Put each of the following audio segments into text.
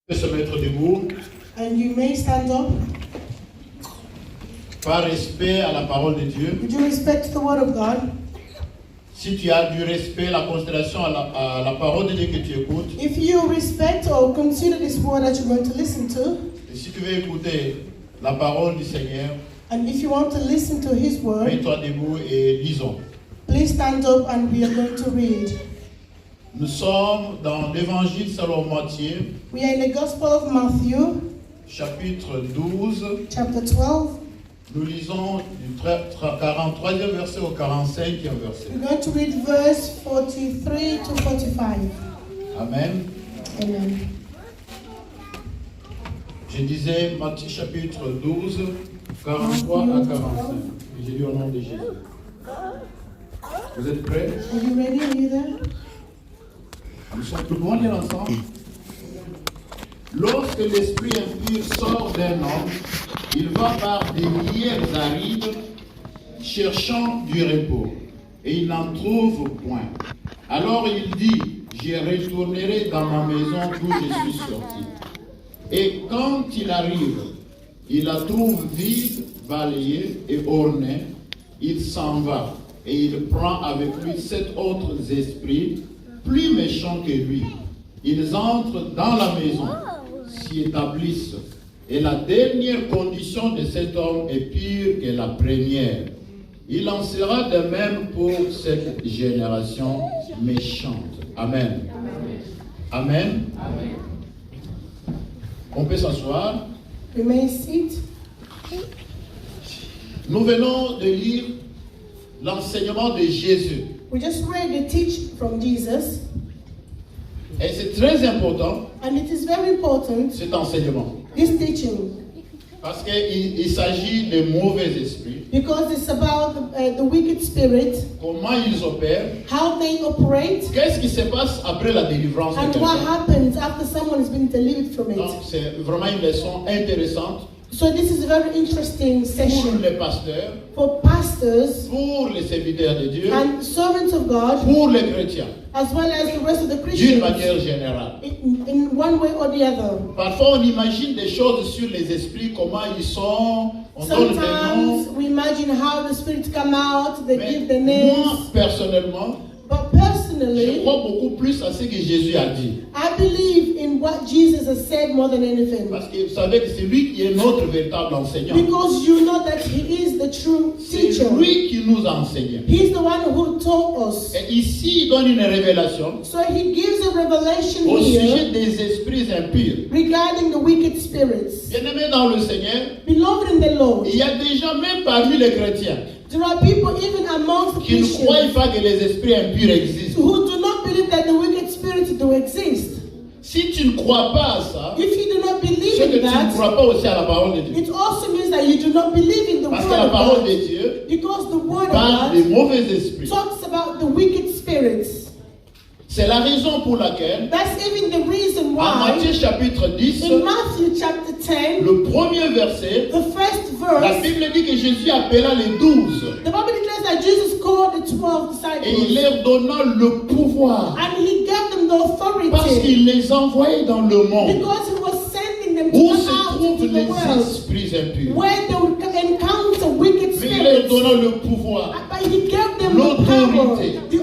peut se mettre debout. And you may stand up. Par respect à la parole de Dieu. Would you respect the word of God? Si tu as du respect, la considération à la parole de Dieu que tu écoutes, If you respect or consider this word that you're going to listen to, et si tu veux écouter la parole du Seigneur, and if you want to listen to His word, mets-toi debout et lisons. please stand up and we are going to read. Nous sommes dans l'évangile selon Matthieu, We are in the Gospel of Matthew, chapitre 12. chapter 12. Nous lisons du 43e verset au 45e verset. We're going to read verse 43 to 45. Amen. Amen. Je disais Matthieu chapitre 12, 43 à 45. Et j'ai lu au nom de Jésus. Vous êtes prêts? Are you ready? Are you there? Nous sommes tout le monde lire ensemble. Lorsque l'esprit impur sort d'un homme, il va par des lieux arides, cherchant du repos, et il n'en trouve point. Alors il dit, je retournerai dans ma maison d'où je suis sorti. Et quand il arrive, il la trouve vide, balayée et ornée. Il s'en va, et il prend avec lui 7 autres esprits, plus méchants que lui. Ils entrent dans la maison, s'y établissent. Et la dernière condition de cet homme est pire que la première. Il en sera de même pour cette génération méchante. Amen. Amen. Amen. On peut s'asseoir. We may sit. Nous venons de lire l'enseignement de Jésus. We just read the teach from Jesus, Et c'est très important, and it is very important, cet enseignement. this teaching, Parce qu'il s'agit de mauvais esprits. because it's about the wicked spirit, Comment ils opèrent. how they operate, Qu'est-ce qui se passe après la délivrance de and what quelqu'un? happens after someone has been delivered from Donc it. c'est vraiment une leçon intéressante So this is a very interesting pour session les pasteurs, for pastors pour les serviteurs de Dieu, and servants of God, pour les chrétiens, as well as the rest of the d'une Christians, manière générale. in one way or the other. Parfois, on imagine des choses sur les esprits, comment ils sont, on donne des Sometimes noms. we imagine how the spirits come out, they Mais give the moi, names. personnellement, But je personally, crois beaucoup plus à ce que Jésus a dit. I believe in what Jesus has said more than anything. Parce que vous savez que c'est lui qui est notre véritable enseignant. Because you know that He is the true C'est teacher. lui qui nous enseigne. He's the one who taught us. Et ici, il donne une révélation So He gives a revelation au sujet here des esprits impurs. regarding the wicked spirits. Bien-aimés dans le Seigneur, Beloved in the Lord, il y a des gens, même parmi les chrétiens, there are people even amongst the qui ne croient Christians pas que les esprits impurs existent. who do not believe that the wicked spirits do exist. Si tu ne crois pas à ça, If you do not believe c'est que in tu ne that, crois pas aussi à la parole de Dieu. it also means that you do not believe in the Parce word que la of parole God. de Dieu Because the word of parle des God mauvais esprits. talks about the wicked spirits. C'est la raison pour laquelle, That's even the reason en why Matthieu chapitre 10, in Matthew chapter 10, le premier verset, the first la verse, Bible dit que Jésus appela les 12 the Bible declares that Jesus called the 12 et il disciples leur donna le pouvoir and He gave them the parce authority qu'il les envoyait dans le monde because He was sending them to où come se out trouvent into the les world esprits impurs. where they would encounter wicked Mais il leur spirits. donna le pouvoir But He gave them the power, l'autorité. the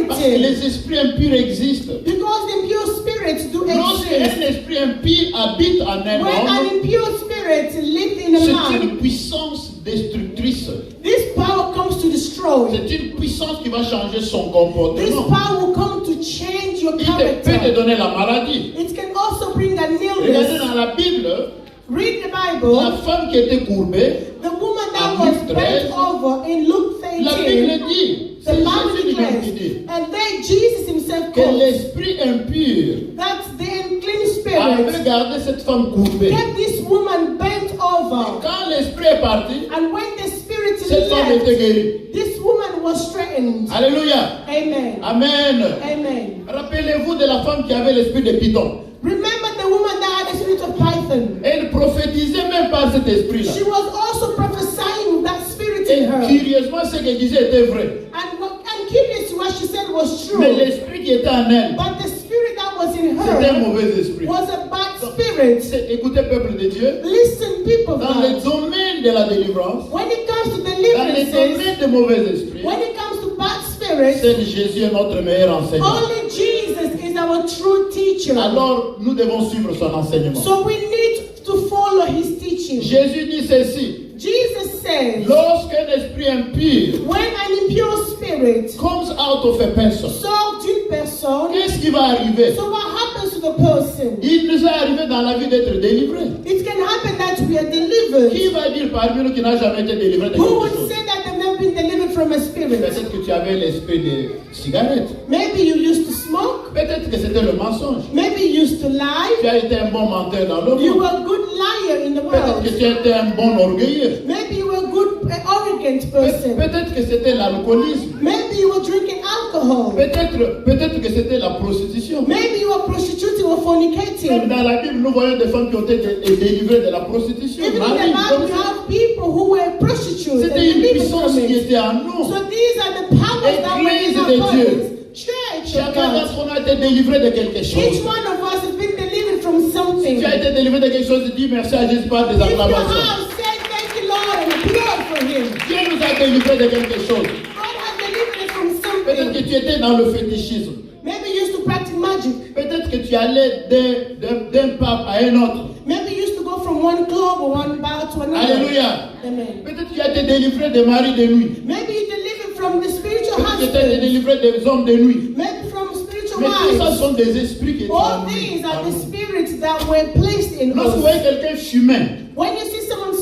Parce que authority, les esprits impurs existent. because the impure spirits do Lorsqu'un exist. esprit impur habite en un When an homme, impure spirit lives in a c'est man, une puissance destructrice. this power comes to destroy. C'est une puissance qui va changer son This comportement. power will come to change your Il peut te character. donner la maladie. It can also bring an Regardez illness. dans la Bible, Read the la Bible. femme qui était courbée, The woman that En was Luc bent 13, over in Luke la 13, Bible dit, the c'est Bible Jésus lui-même qui declares, dit, and then Jesus himself que called l'esprit impur that the unclean avait spirit gardé cette femme courbée. kept this woman bent over. Quand l'esprit est parti, And when the spirit cette femme était left, guérie. this woman was straightened. Alléluia. Amen. Amen. Amen. Rappelez-vous de la femme qui avait l'esprit de Python. Remember the woman that had the spirit of Python. Elle prophétisait même par cet esprit-là. She was also prophesying with that spirit in Et her. curieusement, ce qu'elle disait était vrai. And curious, what she said was true. Mais l'esprit qui était en elle, But the spirit that was in c'était un her mauvais esprit. was a bad spirits. Écoutez, peuple de Dieu, Listen, people of dans le God. domaine de la délivrance, When it comes to dans le deliverances, domaine des mauvais esprits, when it comes to bad spirits, c'est Jésus est notre meilleur enseignant. only Jesus is our true teacher. Alors, nous devons suivre son enseignement. So we need to follow his teaching. Jésus dit ceci, Jesus says, lorsqu'un esprit impur when an impure spirit comes out of a person, sort d'une personne, qu'est-ce qui va arriver? so what happens to the person? Il nous est arrivé dans la vie d'être délivré. It can happen that we are delivered. Qui va dire parmi nous qui n'a jamais été délivré de Who quelque would chose? say that they've never been delivered from a spirit? Peut-être que tu avais l'esprit de cigarette. Maybe you used to smoke. Peut-être que c'était le mensonge. Maybe you used to lie. Tu as été un bon menteur dans le You monde. were a good liar in the Peut-être que world. tu as été un bon orgueilleux. Maybe you were a good, arrogant person. Peut-être que c'était l'alcoolisme. Maybe you were drinking alcohol. Peut-être que c'était la prostitution. Maybe you were prostituting or Même fornicating. dans la Bible, nous voyons des femmes qui ont été délivrées de la prostitution. Even in Marie, the Bible, comme you ça. have people who were prostitutes and C'était une delivered puissance from qui it. était en nous. So these are the powers that were in Église our de Dieu. bodies. Church of Chacun God. d'entre nous a été délivré de quelque Each chose. one of us has been delivered from something. Tu as été délivré de quelque chose, dis merci à Jésus par des If you acclamations. have, say thank you, Lord, and applaud for him. Dieu nous a délivré de quelque chose. God has delivered us from Peut-être que something. tu étais dans le fétichisme. Maybe you used to practice magic. Peut-être que tu allais d'un pape à un autre. Maybe you used to go from one club or one bar to another. Alléluia. Amen. Peut-être que tu as été délivré des maris de nuit. Maybe you delivered from the spiritual Peut-être que tu as été husband. délivré des hommes de nuit. Maybe from spiritual Mais tout ça wives. sont des esprits qui étaient en All nous. these are en the nous. spirits that were placed in Lorsque vous us. voyez quelqu'un fumant, When you see someone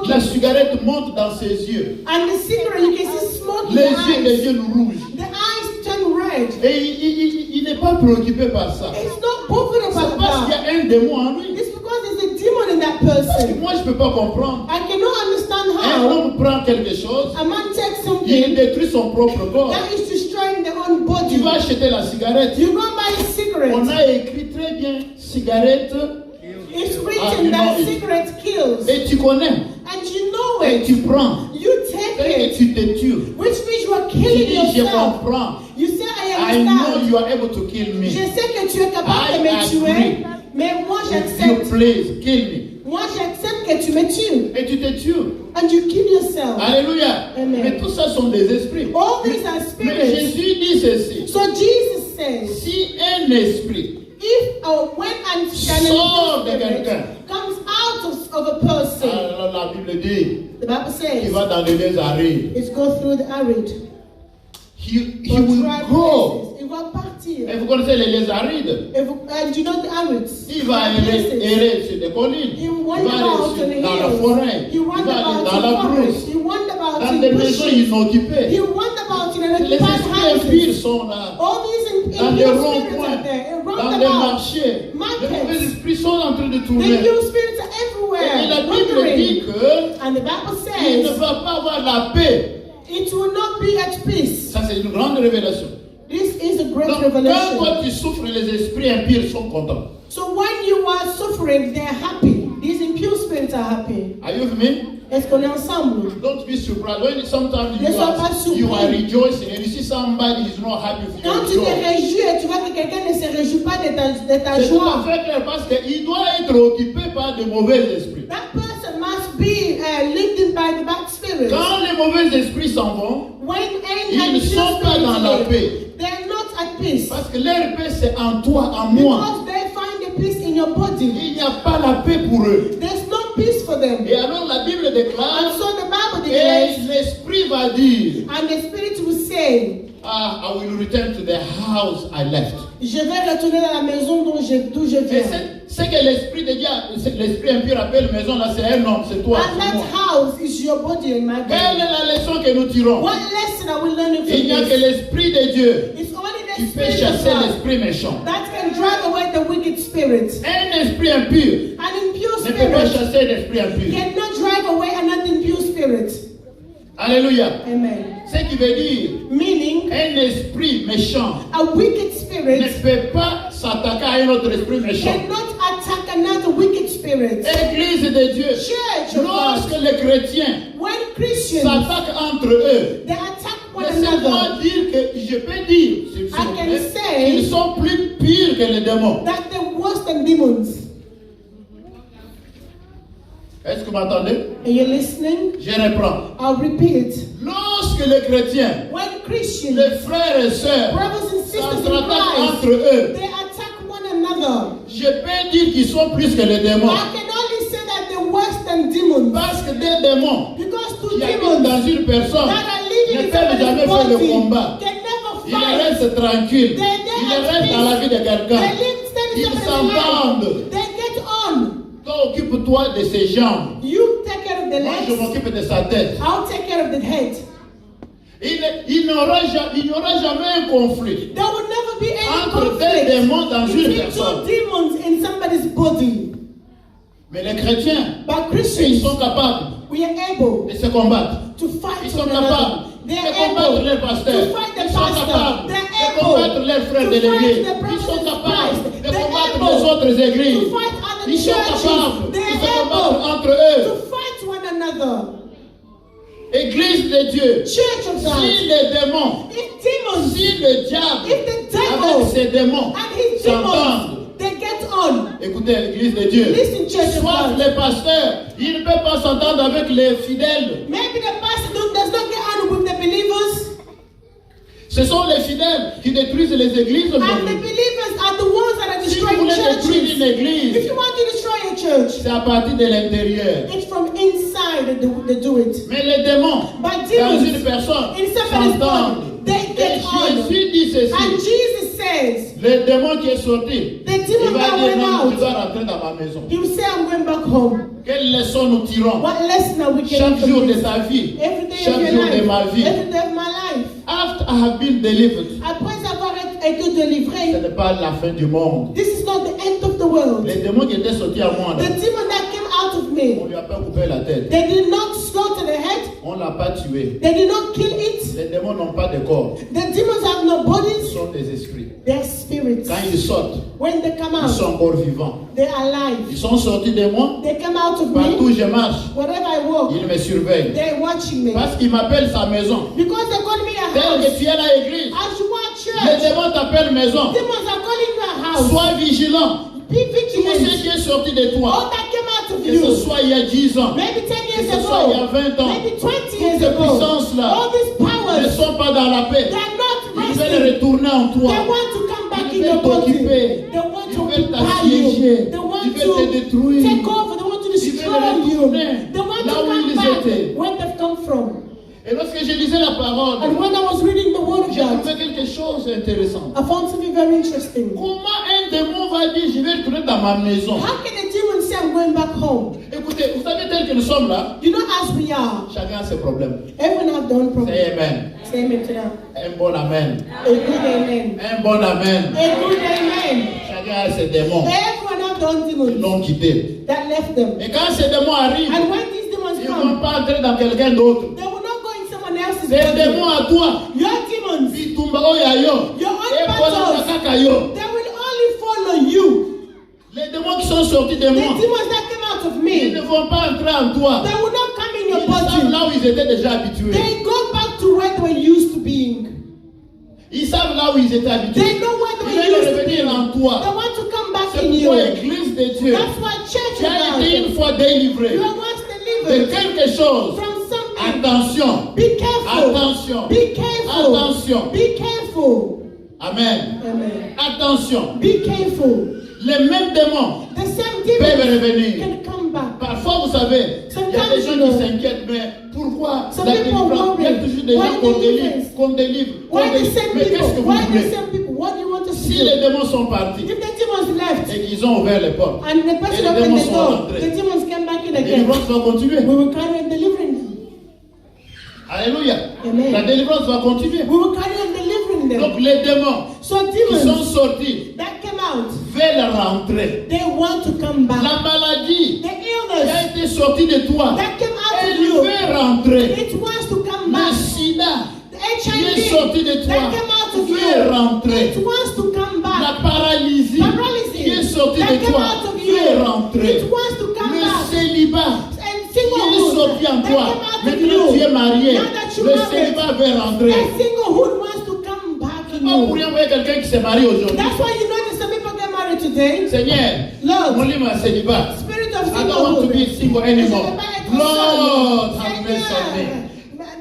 la smoking cigarette monte dans ses yeux. and the cigarette, you can see smoke in Les the yeux eyes. deviennent rouges. The eyes turn red. Et il n'est pas préoccupé par ça. It's not bothered C'est about parce qu'il y that. a un démon en lui. It's because there's a demon in that Parce que person. moi, je ne peux pas comprendre. I cannot understand Un how homme prend quelque chose, a man takes il something détruit son propre corps. that is destroying their own Tu body. vas acheter la cigarette. You go buy a On cigarette. a écrit très bien cigarette It's written that cigarette kills. et tu connais. And you know Et it. tu prends. You take Et it. tu te tues. Which means you are Tu killing dis, je yourself. comprends. You say, I I know understand. you are able to kill Je me. sais que tu es capable de I me tuer. agree. Mais moi If you j'accepte. please, kill me. Moi j'accepte que tu me tues. Et tu te tues. And you kill yourself. Alléluia. Amen. Mais tout ça sont des esprits. All these are Mais spirits. Jésus dit ceci. So Jesus says, Si un esprit if when an sort de spirit quelqu'un, comes out of a person, alors la Bible dit the Bible qu'il says va dans les lieux arides. it goes through the arid. He or will dry go. places. It will partir. Et vous connaissez les lieux arides. And you know the arids. Il va errer sur des collines. You Il wander va about in aller the dans la hills. forêt. You Il wander va aller about dans la in brousse. forests. You wander about Dans in des maisons bushes. inoccupées. You wander about in an Les occupied esprits houses. impurs sont là. All these Dans des impure spirits ronds-points. are there. And Dans round des about. marchés. Markets. Les mauvais esprits sont en train de The tourner. evil spirits are Et la everywhere. Bible dit Wandering. que And the Bible il ne says va pas avoir la paix. it will not be at peace. Ça, c'est une grande révélation. This is a great Donc, quand revelation. toi tu souffres, les esprits impurs sont contents. So when you are suffering, they're happy. These impure spirits are happy. Are you with me? Est-ce qu'on est ensemble? Don't be surprised. When sometimes Ne sois pas surpris. you are rejoicing and you see somebody is not happy with Quand your tu te joy. réjouis et tu vois que quelqu'un ne se réjouit pas de ta C'est tout à joie, fait clair parce qu'il doit être occupé par de mauvais esprits. that person must be linked in by the bad spirits. Quand les mauvais esprits s'en vont, When any ils ne impure sont pas dans la spirits paix. live, they're not at peace. Parce que leur paix c'est en toi, en moi. Because they find the peace in your body. Il n'y a pas la paix pour eux. There's no peace for them. Et alors la Bible And déclare, so the Bible et declares, l'esprit va dire, and the spirit will say, I will return to the house I left. je vais retourner dans la maison d'où je Et viens. c'est que l'esprit de Dieu, l'esprit impur appelle maison là, c'est un homme, c'est toi, And c'est that moi. house is your body and my Quelle body. est la leçon que nous tirons? What lesson are we learning from Il n'y a que this? l'esprit de Dieu It's only qui the peut spirit of chasser God l'esprit méchant. that can drive away the wicked spirits. Un esprit impur An impure ne peut pas spirit chasser l'esprit impur. cannot drive away another impure spirit. Alléluia. Amen. Ce qui veut dire, Meaning, un esprit méchant a wicked ne spirit peut pas s'attaquer à un autre esprit méchant. cannot attack another wicked spirit. Église de Dieu, Church of lorsque God, les chrétiens when Christians, s'attaquent entre eux, they attack one laissez-moi another, dire que je peux dire s'il vous I can plaît, say qu'ils sont plus pires que les démons. that they're worse than demons. Est-ce que vous m'entendez? Are you listening? Je reprends. I'll repeat. Lorsque les chrétiens, When Christians, les frères et sœurs, brothers and sisters in s'entreattaquent Christ, entre eux, they attack one another. je peux dire qu'ils sont plus que les démons. I can only say that they're worse than demons. Parce que des démons Because two qui habitent demons dans une personne that are living ne in peuvent jamais somebody's faire le body combat. can never Ils fight. restent tranquilles. They Ils are restent dans la vie de quelqu'un. They live steady Ils somebody's s'entendent. life. They get on. Toi, occupe-toi de ses jambes. You take care of the Moi, je legs. m'occupe de sa tête. I'll take care of the head. Il n'y aura jamais un conflit There will never be any entre deux conflict démons dans une between personne. two demons in somebody's body. Mais les chrétiens, But ils Christians, sont capables we are able de se combattre. to fight Ils sont one capables another. They de are combattre able leurs pasteurs. to fight the Ils sont pastor. capables They're de able combattre leurs frères to de fight l'église. the Ils brothers sont in capables Christ. de They're combattre able les autres to églises. fight other Ils sont churches. capables de They're se combattre able entre eux. to fight one another. Église de Dieu. Church of God. Si les démons, If demons, si le diable if the avec devil ses démons and his s'entendent, demons, they get on. écoutez l'église de Dieu. Listen, church of Soit God. les pasteurs, ils ne peuvent pas s'entendre avec les fidèles. Maybe the pastor does not get on with the believers. Ce sont les fidèles qui détruisent les églises And the aujourd'hui. believers are the ones that are Si vous destroying voulez détruire une churches. If église, you want to destroy a church, c'est à partir de l'intérieur. it's from inside that they do it. Mais les démons, But dans demons, une personne, in somebody's s'entendent. body, they Et get on. Jésus dit And ceci. Jesus says, Le démon qui est sorti, the il demon va that dire went non, je out, dois rentrer dans ma maison. he will say, I'm going back home. Quelle leçon nous tirons What lesson are we getting chaque from jour de this? ta vie, Every day of chaque your jour de life, ma vie. every day of my life. After I have been delivered, Après avoir été ce délivré, n'est pas la fin du monde. this is not the end of the world. Les démons qui étaient sortis à moi, là, The demon that came out of on me, lui a pas coupé la tête. they did not slaughter the head, On ne l'a pas tué. they did not kill it. Les démons n'ont pas de corps. The demons have no Ils bodies, sont des esprits. they're spirits. Quand ils sortent, When they come ils sont out, encore vivants. they're alive. Ils sont sortis de moi. They come out of Partout où me. je marche, Wherever I walk, ils me surveillent. they're watching me. Parce qu'il m'appelle sa maison. Because they call me a Tel house. que tu es à l'église, As you are les church, démons t'appellent maison. demons are calling you a house. Sois vigilant. Be Tout ce vigilant. qui est sorti de toi, All that came out of que ce you, soit il y a 10 ans, maybe 10 que years ce soit il y a ago, 20 ans, maybe 20 toutes years ces ago, puissances-là all these ne powers, sont pas dans la paix. they're not Ils veulent resting. retourner en toi. They want to come back Ils in your veulent body. t'occuper. They want Ils to veulent occupy t'assiéger. you. They want Ils veulent te to détruire. take over. They want to Ils destroy veulent you. retourner They want là to où come ils back étaient. where they've come from. Et lorsque je lisais la parole, And when I was reading the word of j'ai God, trouvé quelque chose d'intéressant. I found something very interesting. Comment un démon va dire je vais retourner dans ma maison? How can a demon say I'm going back home? Écoutez, vous savez tel que nous sommes là, You know, as we are, chacun a ses problèmes. everyone have their own problem. C'est amen. Say amen to that. Un bon amen. A good amen. Un bon amen. A good amen. Chacun a ses démons Everyone have their own qui demons l'ont quitté. that left them. Et quand ces démons arrivent, And when these demons ils ne vont come, pas entrer dans quelqu'un d'autre. they will not go in someone else's Ces démons body. à toi, Your demons, bitumba oyayo, your own et battles, kakayo. they will only follow you. Les démons qui sont sortis de The moi, demons that came out of ils me, ne vont pas entrer en toi. they will not come in Ils your savent body. là où ils étaient déjà habitués. They go back to where they were used to being. Ils savent là où ils étaient habitués. They know where Ils they were veulent used to revenir being. en toi. They want to come back C'est in you. pourquoi l'église de Dieu, That's why church tu as été is une fois délivré You are once de delivered quelque chose. from something. Attention. Be careful. Attention. Be careful. Attention. Be careful. Amen. Amen. Attention. Be careful. Les mêmes démons The same peuvent demons revenir. can come back. Parfois, vous savez, il y a des gens qui s'inquiètent, mais pourquoi Some la people délivrance? Il y a worry. toujours des Why gens qu'on délivre, deliverance? qu'on délivre, qu'on Why the délivre. same Mais qu'est-ce que people? vous Why the voulez? same people? What do you want us to Si do? les démons sont partis If the demons left et qu'ils ont ouvert les portes, and the person Et les opened démons the sont door, rentrés. the demons came back in la again. délivrance va continuer. We will carry on delivering them. Alléluia. Amen. La délivrance va continuer. We will carry on delivering them. Donc les démons So qui sont demons sortis that came out, veulent rentrer. they want to come back. La maladie The qui illness a été sortie de toi, that came out of elle you, veut rentrer. it wants to come Le back. sida The qui est HIV sorti de toi that came out of veut you, rentrer. it wants to come La back. paralysie qui est Paralysis sortie that de came toi out of veut you, rentrer. it wants to come Le back. célibat And qui est singlehood sorti en that toi, came out of maintenant tu es you, marié, now that you le married, célibat veut rentrer. that singlehood wants to come back in Pas pour you. rien voir quelqu'un qui s'est marié aujourd'hui. That's why you notice some people get married today. Seigneur, Lord, mon livre un célibat. Spirit of I don't want to be single anymore. Je ne veux pas être Lord, seul. have mercy on me.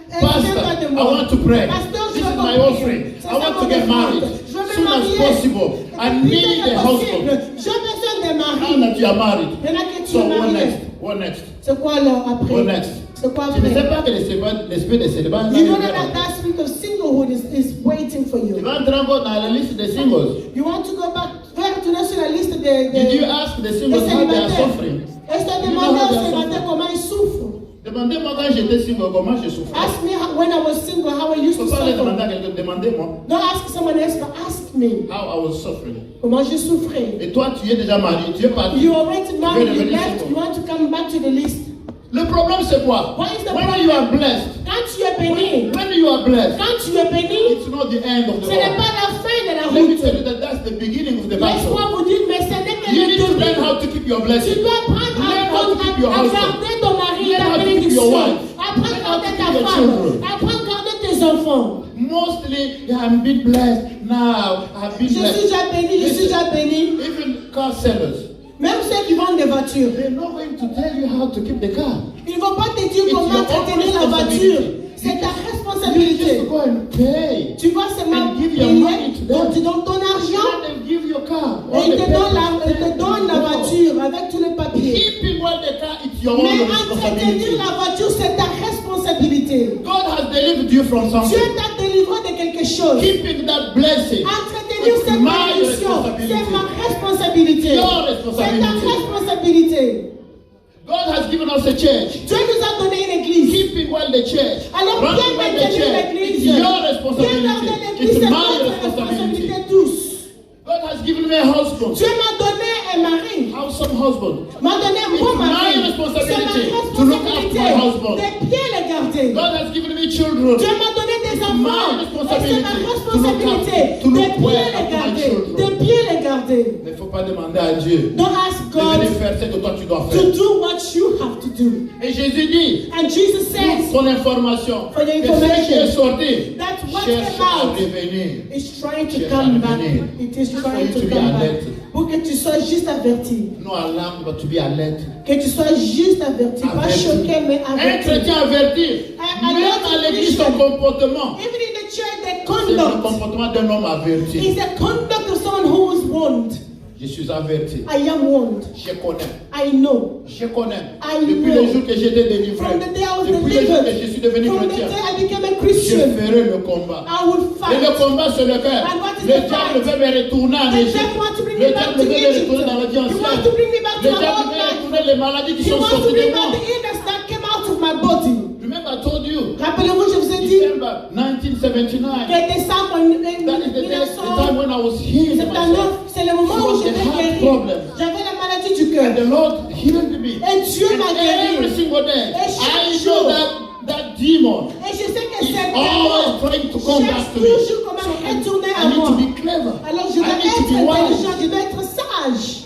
Seigneur, Pastor, aide-moi de I moi. want to pray. Pasteur, This je is veux my prier. offering. C'est I ça want mon to get offrande. married Je veux me soon as marier. possible. I Le plus need tôt a possible. husband. J'ai besoin d'un Now mari. that you are married. Maintenant que tu So es what marié. next? What next? C'est quoi alors après? What next? C'est quoi Tu ne sais après? pas que l'esprit de célibat You know that spirit of singlehood is waiting for Tu you. vas entrer encore dans la liste des singles. You want to go back, faire retourner sur la liste Did you ask the des singles how they are célibataires. suffering? Est-ce que tu as You know demandé how aux they are célibataires comment ils souffrent? Demandez-moi quand j'étais single, comment je souffrais. Ask me when I was single how I used Je to ne peux pas le demander suffer. à quelqu'un, demandez-moi Don't ask someone else, but ask me how I was suffering. comment je souffrais. Et toi, tu es déjà marié, tu es parti. You already married, you devenir left, single. you want to come back to the list. Le problème c'est quoi? What is the When problem? you are blessed, Quand tu es béni, when you are blessed, quand tu es béni, it's not the end of the ce n'est road. pas la fin de la Let me tell route. you that that's the beginning of the battle. Laisse-moi vous dire, mais ce n'est que You le need to learn début. how to keep your Tu blessing. dois apprendre Learn how to keep your à husband. garder ton mari, Learn ta how to keep bénédiction. your wife. Apprends à Learn how to garder keep ta your femme. children. Apprends à garder tes enfants. Mostly, I'm being blessed now. I've been Je suis blessed. déjà béni, je suis déjà béni. Even car sellers, Même ceux qui vendent des voitures. they're not going to tell you how to keep the car. Ils ne vont pas te dire It's comment your entretenir own la voiture. responsibility. C'est ta You responsabilité. just go and pay. Tu vas seulement And give your money payer, to them. donc tu donnes ton argent Let them give your car. et All ils the te donnent papers. la voiture avec tous les papiers. Keeping well the car, it's your Mais own entretenir responsibility. la voiture, c'est ta responsabilité. God has delivered you from Dieu something. t'a délivré de quelque chose. Keeping that blessing. Entretenir It's cette my bénédiction, responsibility. c'est ma responsabilité. Your C'est ta responsibility. responsabilité. God has given us a church. Dieu nous a donné une église. Keeping well the church. Alors bien Running well the maintenir church. l'église. It's your Bien responsibility. garder l'église, It's c'est my notre responsibility. responsabilité tous. God has given me a husband. Dieu m'a donné un mari. Handsome husband. M'a donné un It's bon my mari. C'est ma responsibility to look after my husband. responsabilité de bien les garder. God has given me children. Dieu m'a donné des It's enfants. my Et c'est ma responsibility responsabilité to de look bien well les after my garder. children. De bien les garder. Mais il ne faut pas demander à Dieu Don't ask de God venir faire ce que toi tu dois to faire. do what you have to do. Et Jésus dit, And Jesus pour says son information, For your que ce qui information, est sorti that what cherche came à out revenir. is trying to Cherche come à back. revenir. It is For trying you to to be come back. alert. Pour que tu sois juste averti. No alarm, but to be alert. Que tu sois juste averti. Pas Averti. choqué, mais Un averti. chrétien averti, même à l'église, son comportement, Even in the church, the c'est le conduct comportement d'un homme averti. is the conduct of someone who is warned. Je suis averti. I am warned. Je connais. I know. Je connais. I Depuis know. le jour que j'étais délivré, From the day I was depuis le jour que je delivered, suis devenu from the chrétien, day I became a je Christian, ferai le combat. I will Et le fight. combat sur le cœur. And what is Le the diable fight? veut me retourner en The Égypte. devil wants to bring Le me back diable to veut me Egypt. retourner dans la vie He wants ancienne. to bring me back Le to my diable old veut life. retourner les maladies qui He sont wants to sorties de bring moi. back the illness that came out of my body. Remember, I told you, Rappelez-vous, je vous ai dit December 1979, que décembre that is the time when I was healed myself. 1979, c'est le moment où From the j'étais heart guéri. problem. J'avais la maladie du And cœur. the Lord healed me. Et Dieu m'a Every guéri. single day, Et chaque I jour. know that demon Et je sais que is c'est always trying to come back cherche to me. toujours comment retourner à I need moi. to be clever. Alors je dois I need to être be wise. intelligent, je dois être sage.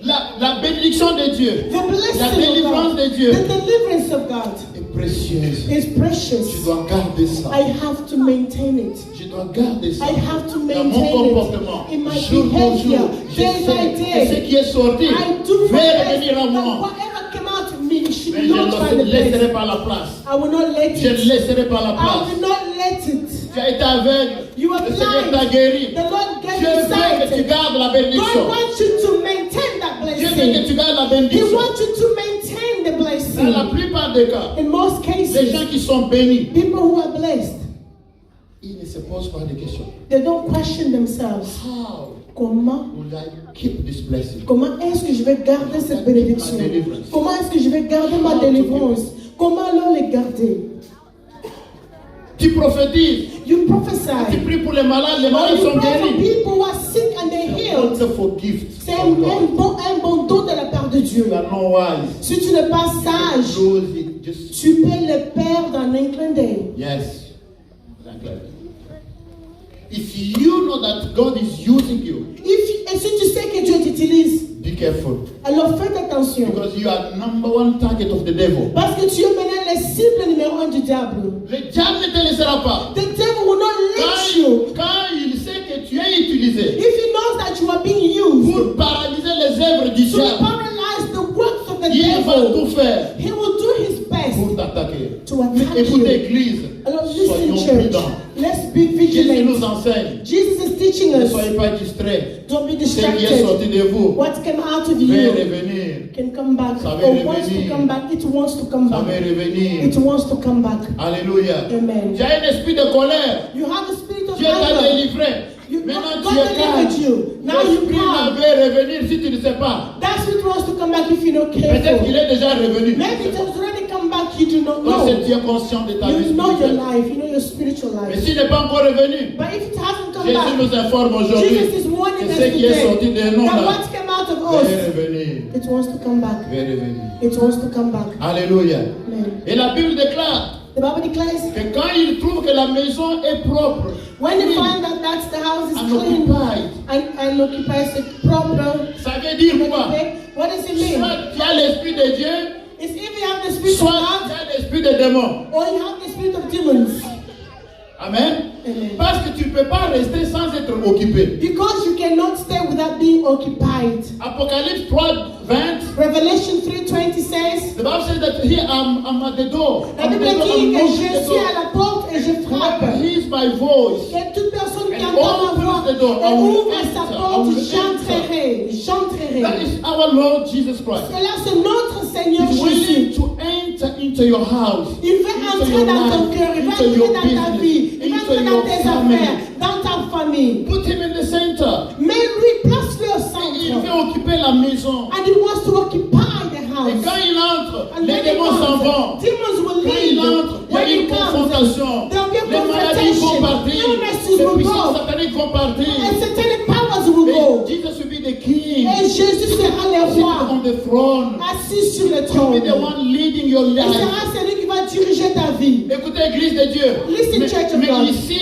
La bénédiction de Dieu The blessing La délivrance of de God, Dieu the deliverance of God est précieuse. is Je precious. dois garder ça. I have to maintain it. Je dois garder ça. I have to Dans mon maintain comportement, it in my jour pour behavior, jour, je day by sais que ce day. qui est sorti I do va my best revenir à that moi. whatever came out of me should Mais je not find ne a place. laisserai pas la place. I will not let Je ne it. laisserai pas la I place. will not let it. Tu as été aveugle. You are Le Seigneur t'a blind. guéri. The Lord Je gave veux you que tu sight. gardes la God bénédiction. wants you to maintain that Je veux que blessing. tu gardes la He bénédiction. wants you to maintain the Dans la blessing. plupart des cas, In most les cases, gens qui sont bénis, people who are blessed, ils ne se posent pas de questions. they don't question themselves. How Comment will I keep this blessing? Comment est-ce que je vais garder cette bénédiction? Comment est-ce que je vais garder ma délivrance? Comment alors les garder? Tu prophétises, You tu prophesy. pries pour les malades When sont you pray for guéris. people who are sick and they're C'est healed, a wonderful gift. c'est from God. un bon don de la part de Dieu. You are not wise. Si tu n'es pas sage, Lose it. Just tu peux le perdre en un clin d'œil. yes. Exactly. If you know that God is using you, Et si tu sais que Dieu t'utilise, be careful. alors faites attention. Because you are number one target of the devil. Parce que tu es maintenant le cible numéro 1 du diable. Le diable ne te laissera pas. The devil will not let you. Quand il sait que tu es utilisé If he knows that you are being used pour paralyser les œuvres du to diable, paralyze the work devil. tout faire He will do his best pour t'attaquer. to attack Écoutez, you. Église, Alors, listen, soyons church. prudents. Let's be Jésus nous vigilant. enseigne. Jesus is teaching Ne us. soyez pas distraits. Don't be Ce qui est distracted. sorti de vous What came out of va you revenir. can come back. Ça va Or wants to revenir. come back. It wants to come Ça va back. revenir. It wants to come back. Alléluia. Amen. Tu as un esprit de colère. You have the spirit of Dieu t'a anger. délivré. You- Maintenant God tu es calme. delivered you. Now you L'esprit calm. là va revenir si tu ne sais pas. That spirit wants to come back if you're not Peut-être qu'il careful. est déjà revenu. Maybe it has already come back. You do not Quand know. tu es conscient de ta vie You know your spirituelle. life. You know your spiritual Mais life. s'il n'est pas encore revenu, But if it hasn't come Jésus back, nous informe aujourd'hui Jesus is warning que us ce qui est sorti today de nous that là what came out of va us, revenir. it wants to come back. Va revenir. It wants to come back. Alléluia. Amen. Et la Bible déclare The Bible declares que quand il trouve que la maison est propre, when they clean, find that the house is and clean occupied, and occupies it proper, ça veut dire quoi? what does it mean? Soit tu as l'esprit de Dieu, It's if you have the spirit of soit tu God as l'esprit de démon. or you have the spirit of demons. Amen. Amen. Parce que tu ne peux pas rester sans être occupé. Because you cannot stay without being occupied. Apocalypse 3:20. Revelation 3:20 says, The Bible says that here I'm at the door. la I'm at Bible the door, dit I'm que knocking je the suis à door. la porte et je frappe. Whoever hears my voice, Et toute personne qui and entend ma voix opens the door, I et will ouvre enter, sa I porte, will j'entrerai. that J'entrerai. is our Lord Jesus Christ. Et là, c'est notre Seigneur He's willing Jésus. to enter into your house, Il veut into entrer your dans ton life, cœur, il veut into entrer your dans ta business, vie, il veut into entrer dans your tes family. affaires, dans ta famille. Put him in the center. Mais lui, place-le au Il centre. veut occuper la maison. And he wants to occupy the Et house. quand il entre, And les when he démons s'en comes, vont. demons will Quand il leave. entre, il y When a he une comes, confrontation. there will be a Les maladies vont confrontation. partir. Illnesses Les will puissances go. sataniques vont partir. And satanic powers will go. Et Jesus will be the king. Et Jésus sera le Seated roi, on the throne. assis sur le He will trône. be the one leading your Il life. sera celui qui va diriger ta vie. Écoutez, Église de Dieu. Listen, Church of God. Mais ici,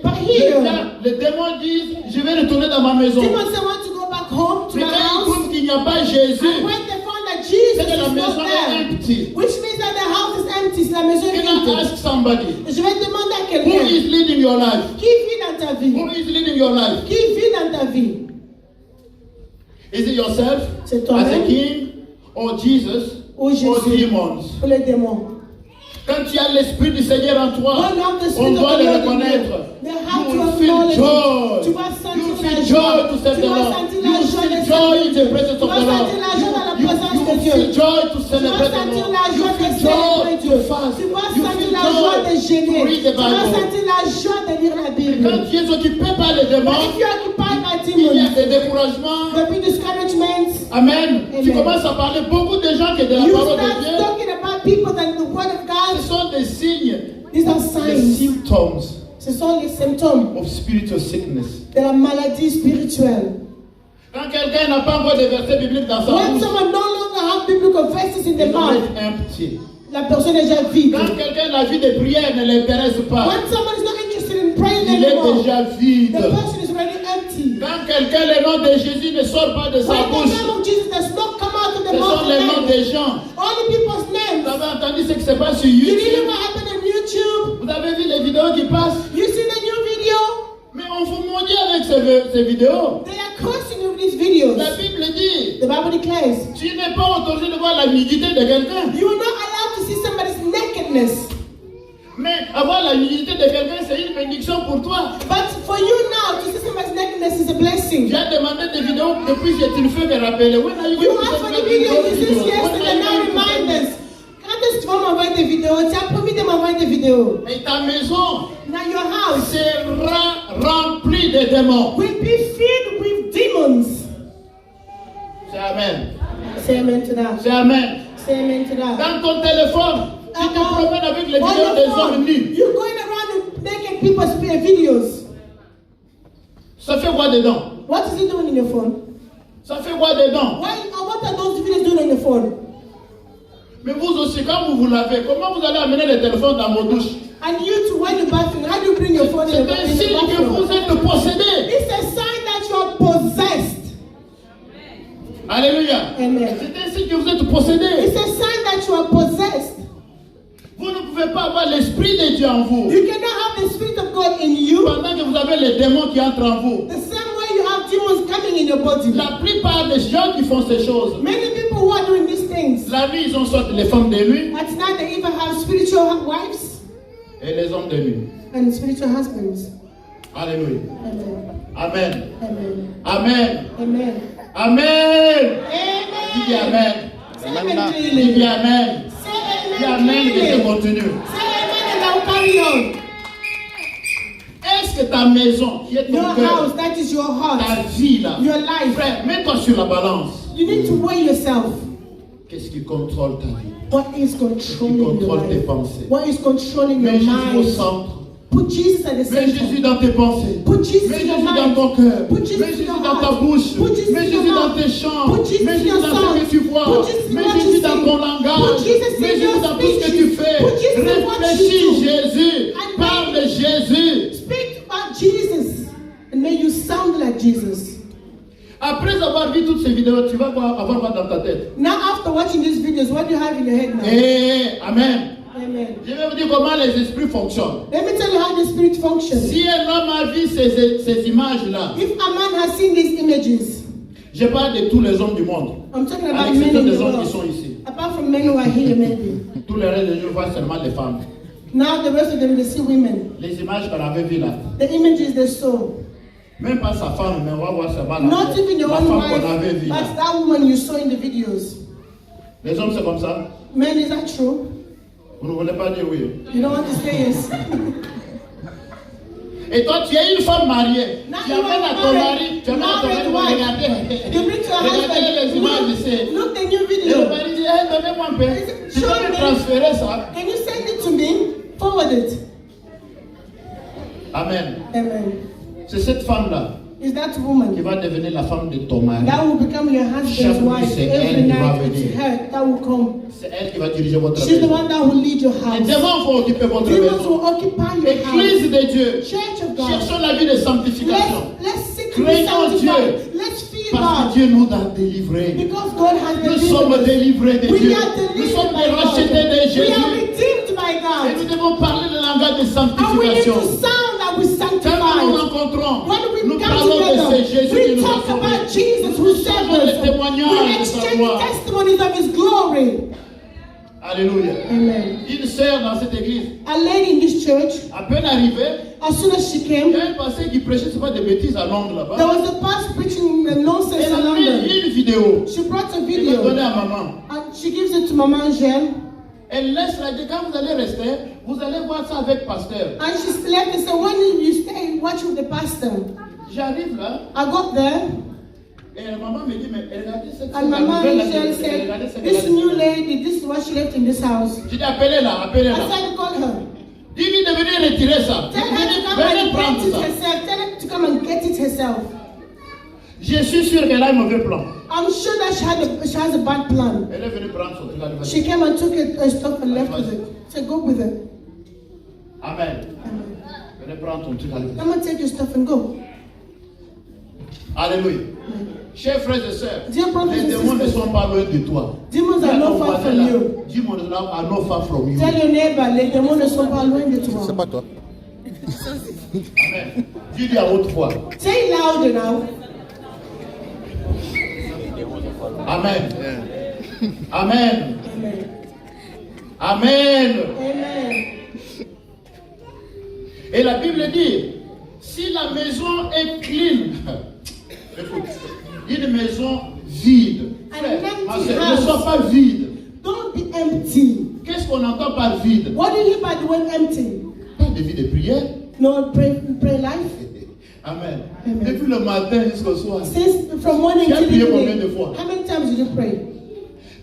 But here, les démons disent, je vais retourner dans ma maison. demons say want to go back home to Mais the quand ils house. trouvent qu'il n'y a pas Jésus, And when they found that Jesus c'est que la is maison not est there, empty. which means that the house is empty, la maison est You can empty. ask somebody, Je vais demander à who quelqu'un is leading your life? qui vit dans ta vie, Who is leading your life? qui vit dans ta vie. Is it yourself C'est as toi-même a king or Jesus ou or Jésus demons? ou les démons. Quand tu as l'esprit du Seigneur en toi, When you have the on spirit doit of le the Lord in reconnaître. you, they have You to will feel acknowledge joy. it. Tu vas You sentir feel la joy joie. to serve Tu the vas Lord. sentir You la will joie feel de joy in the servir. presence Tu of vas the Lord. sentir la joie dans la You présence de will Dieu. feel joy to Tu vas celebrate the sentir Lord. la You joie de feel célébrer joy Dieu. to fast. Tu vas You sentir feel la joie de joy jeûner. to read the Tu vas Bible. sentir la joie de lire la Bible. Quand tu es occupé par les But démons, if you are occupied by il y a demons, des découragements. there will be discouragement. Amen. Tu Amen. commences à parler beaucoup de gens qui de la You parole de start Dieu. talking about people than the word of Ce God. sont des signes, These are des signs. symptoms Ce sont les symptômes of spiritual sickness. de la maladie spirituelle. Quand quelqu'un n'a pas encore de verset biblique dans sa When bouche, someone no longer have biblical verses in the il doit mouth, être empty. la personne est déjà vide. Quand quelqu'un la vie de prière ne l'intéresse pas, When someone is not interested in praying il est anymore, déjà the vide. person is already empty. Quand quelqu'un, le nom de Jésus ne sort pas de sa When the bouche, name of Jesus does not come out of the ce mouth sont of les noms man, des gens. only people's Vous names. avez entendu ce qui se passe sur You didn't YouTube? know what happened on YouTube. Vous avez vu les vidéos qui passent? You see the new video? Mais on vous maudit avec ces vidéos. They are cursing you with these videos. La Bible dit, The Bible declares, tu n'es pas autorisé de voir la nudité de quelqu'un. you are not allowed to see somebody's nakedness. Mais avoir la nudité de quelqu'un, c'est une bénédiction pour toi. But for you now, to see somebody's nakedness is a blessing. Tu as demandé des vidéos depuis que tu ne fais que rappeler. When are you You going to asked send for me the video, those you videos? said yes, When and are then you now going to remind send me? us. Quand est-ce que tu vas m'envoyer des vidéos? Tu as promis de m'envoyer des vidéos. Et ta maison Now your house sera remplie de démons. will be filled with demons. C'est Amen. Say amen to that. C'est Amen. Say amen to that. Dans ton téléphone, tu te promènes avec les On vidéos your des phone, hommes nus. you're going around with naked people's videos. Ça fait quoi dedans? What is it doing in your phone? Ça fait quoi dedans? What are those videos doing on your phone? Mais vous aussi, quand vous vous lavez, comment vous allez amener le téléphone dans vos douches? And you too, when you bathroom, how do you bring your phone in C'est the un signe que bathroom? vous êtes possédé. It's a sign that you are possessed. Alléluia. Amen. C'est un signe que vous êtes possédé. It's a sign that you are possessed. Vous ne pouvez pas avoir l'esprit de Dieu en vous You cannot have the Spirit of God in you pendant que vous avez les démons qui entrent en vous. the same way you have demons coming in your body. La plupart des gens qui font ces choses, Many people who are doing these things, La nuit, ils ont soit les femmes de nuit At night they even have spiritual wives et les hommes de nuit. and spiritual husbands. Alléluia. Amen. Amen. Amen. Amen. Amen. Amen. Dis Amen. Amen. Say amen Dis clearly. Amen. Say Dis amen Amen que je clearly. continue. Say amen and I will carry on. Est-ce que ta maison, qui est ton Your cœur, house, that is your ta heart, vie là, your life. frère, mets-toi sur la balance. You need to weigh yourself. Qu'est-ce qui contrôle ta vie? What is controlling your contrôle tes life? pensées. What is controlling Mets your Jésus au mind? centre. Put Jesus at the Mets Jésus center. dans tes pensées. Put Jesus Mets in your Jésus dans mind. ton cœur. Put Jesus Mets in Jésus your dans ta heart. bouche. Put Jesus Mets in your Jésus dans mouth. tes chants. Put Jesus Mets in Jésus your dans ce songs. que tu vois. Put Jesus in Mets what you Jésus dans sing. ton langage. Put Jesus in Mets your Jésus dans tout ce que speech. tu fais. Put Jesus in what you Réfléchis do. Jésus. And Parle de Jésus. Speak about Jesus and may you sound like Jesus. Après avoir vu toutes ces vidéos, tu vas avoir quoi dans ta tête? Now after watching these videos, what do you have in your head now? Amen. Amen. Je vais vous dire comment les esprits fonctionnent. Let me tell you how the spirit functions. Si un homme a vu ces images-là, If a man has seen these images, je parle de tous les hommes du monde, I'm talking à about men l'exception in des the hommes qui sont world. ici. Apart from men who are here, maybe. Tout le reste des gens voient seulement les femmes. Now the rest of them, they see women. Les images qu'on avait vues là. The images they saw. Même pas sa femme, mais on va voir seulement Not even your la own femme wife, qu'on avait vue but là. that woman you saw in the videos. Les hommes, c'est comme ça. Men, is that true? Vous ne voulez pas dire oui. You don't want to say yes. Et toi, tu es une femme mariée. Now Tu you amènes à are ton married, mari, tu amènes à ton married mari, wife. regardez. You bring to your Regardez les husband. images ici. Look the new Et le video. mari dit, hey, donnez-moi un peu. Tu Show peux me me. transférer ça. Can you send it to me? Forward it. Amen. Amen. C'est cette femme-là Is that woman qui va devenir la femme de ton mari. that will become your husband's Chaque nuit, wife c'est every elle qui va night? It's venir. her that will come. C'est elle qui va diriger votre She's the maison. one that will lead your Les house. démons vont occuper votre Demons maison. will occupy your house. Église de Dieu. Church of God. Cherchons la vie de sanctification. Let's seek to be Craignons Dieu. sanctified. Let's fear Parce que God. Dieu nous a délivrés. Because God has Nous delivered sommes us. délivrés de We Dieu. are Nous delivered sommes by God. rachetés de We are Jésus. redeemed by Et God. nous devons parler le langage de And we need sanctification. to sound that we Quand nous nous sanctified. rencontrons, When we nous come parlons de together, ce Jésus qui we nous a talk sauvés. about Jesus who saved Nous us. des témoignages We de sa exchange gloire. testimonies of His glory. Alléluia. Amen. Une sœur dans cette église, A lady in this church, à peine arrivée, as soon as she il came, y a un pasteur qui prêchait, c'est pas des bêtises à Londres there là-bas. was a pastor preaching the nonsense Elle in a London. mis une vidéo. She brought a Elle va donner video à maman. and she gives it to Mama Angel. Elle laisse la dit, quand vous allez rester, vous allez voir ça avec pasteur. And she left and said, when you stay and watch with the pastor? J'arrive là, I got there et maman me dit, mais regardez cette and Mama nouvelle là, Angel regardez said, cette this nouvelle. new lady, this is what she left in this house. J'ai dit, appelez-la, appelez-la. I said, call her. Dis-lui de venir retirer ça. Tell her to come Venez and prendre get it ça. herself. Tell her to come and get it herself. Je suis sûr qu'elle a un mauvais plan. I'm sure that she has a bad plan. Elle est venue prendre son truc. Elle va She dire, came and took it, her stuff and left with it. So go with it. Amen. Amen. Venez prendre ton truc. Allez. Come and take your stuff and go. Alléluia. Chers frères et sœurs, Dear brothers les and démons ne sisters, sont pas loin de toi. demons are not far from you. Demons are not far from you. Tell your neighbor, les démons ne sont pas loin de C'est toi. pas toi. Amen. Dis-lui à haute voix. Say it louder now. Amen. Amen. Amen. Amen. Amen. Et la Bible dit, si la maison est clean, écoute, une maison vide, frère, ma sœur, ne sois pas vide. Don't be empty. Qu'est-ce qu'on entend par vide? What do you hear by the word empty? Pas de vie de prière. No pray life. Amen. Amen. Depuis le matin jusqu'au soir. Since from morning Tu as till prié combien de evening, fois? how many times did you pray?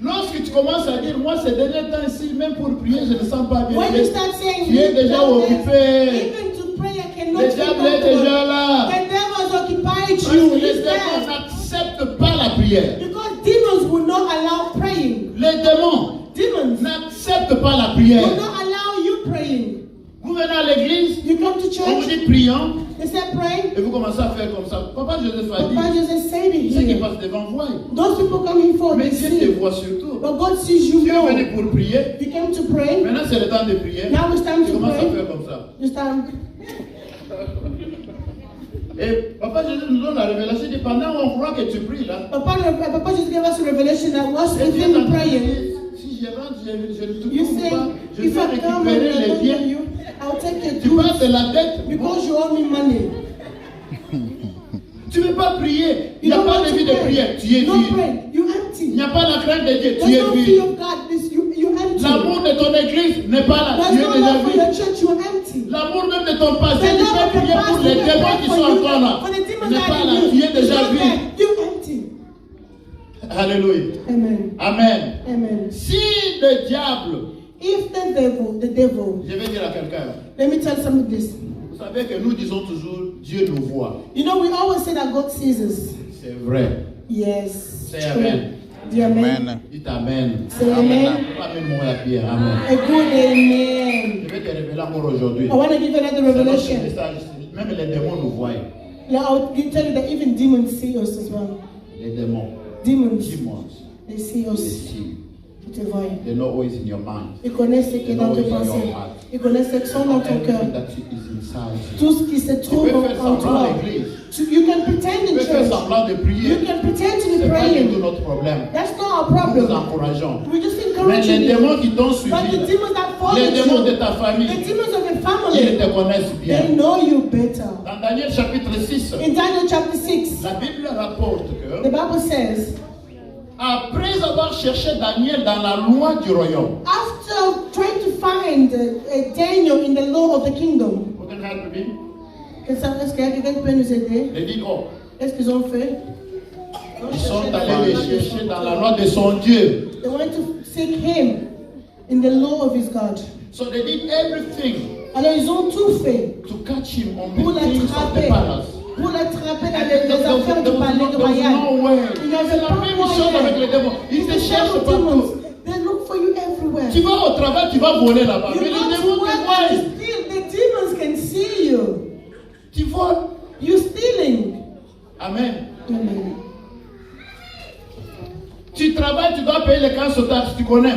Lorsque tu commences à dire, moi ces derniers temps ici, même pour prier, je ne sens pas bien. When you start saying, Tu es déjà occupé. even to pray, I cannot Le be diable est déjà comfortable. là. The devils occupied Parce you. que les He's démons there. n'acceptent pas la prière. Because demons will not allow praying. Les démons Demons n'acceptent pas la will prière. not allow you praying. Vous venez à l'église, You come to on vous church, dit prions, they say pray. et vous commencez à faire comme ça. Papa Joseph a Papa dit, Joseph said it ceux qui here. passent devant voient. Those people come here for Mais they Dieu te see. voit surtout. But God sees you Tu es more. venu pour prier. You came to pray. Maintenant c'est le temps de prier. Now it's time Tu to commences à pray. faire comme ça. You stand. Et Papa Jésus nous donne la révélation. Il dit, pendant qu'on croit que tu pries là, Papa just gave us a revelation that was et with Dieu him t'entend praying. dire, si je rentre, je ne te You trouve say, pas, je if vais I come and I récupérer les don't biens. know you, I'll take your Tu parles de goods la dette. because you owe me money. Tu ne veux pas prier. Il You n'y a don't pas want de to vie de pray. prière. Tu es No vide. pray. You Il empty. n'y a pas la crainte de Dieu. Tu There's es no vide. fear of God. You empty. L'amour de ton église n'est pas là. There's Tu es no déjà love for vide. your church. You're empty. L'amour même de ton passé, The tu love peux of your prier past, pour you les can démons pray qui for sont you. encore là. For the demons Il n'est that pas are là. in Tu you. es déjà It's not vide. there. You're empty. Alléluia. Amen. Amen. Amen. Si le diable, If the devil, je vais dire à quelqu'un, let me tell somebody this. vous savez que nous disons toujours Dieu nous voit. You know, we always say that God sees us. C'est vrai. Yes. Say true. amen. Dis amen. Dites amen. Say amen. Amen. Mon pierre. Amen. A good amen. Je vais te révéler encore aujourd'hui. I want to give you another C'est notre revelation. message. Même les démons nous voient. Now, I'll tell you that even demons see us as well. Les démons. Demons, Demons. they see They us. see. Ils te voient. They know what is in your mind. Ils connaissent ce qui est dans tes pensées. Ils connaissent ce qui sont dans ton cœur. Everything that is inside you. Tout ce qui se Tu trouve peux faire en semblant à toi. l'église. You can pretend Tu in peux faire church. semblant de prier. You can pretend to be C'est pas du tout praying. notre problème. That's not our Nous vous problem. encourageons. We just Mais encouraging les you. démons qui t'ont suivi, But the demons that follow les démons de you, ta the famille, demons of your ils family, te connaissent they bien. know you better. Dans Daniel chapitre 6, In Daniel chapter 6, la Bible rapporte the que Bible says, après avoir cherché Daniel dans la loi du royaume, after trying to find Daniel in the law of the kingdom, vous connaissez la Bible? est-ce que quelqu'un peut nous aider? Il dit, oh, Qu'est-ce qu'ils ont fait? ils sont allés les chercher dans la loi de son Dieu. They went to seek him in the law of his God. So they did everything Alors ils ont tout fait to catch him on pour the things of the l'attraper, palace. pour l'attraper dans And les affaires du palais de royal. Il n'y C'est avait la pas même chose avec les moyen. démons. Ils te cherchent partout. They look for you everywhere. Tu vas au travail, tu vas voler là-bas. You Mais les go démons to te work and voient. steal. The demons can see you. Tu voles. You're stealing. Amen. Amen. Tu travailles, tu dois payer les council tax, tu connais.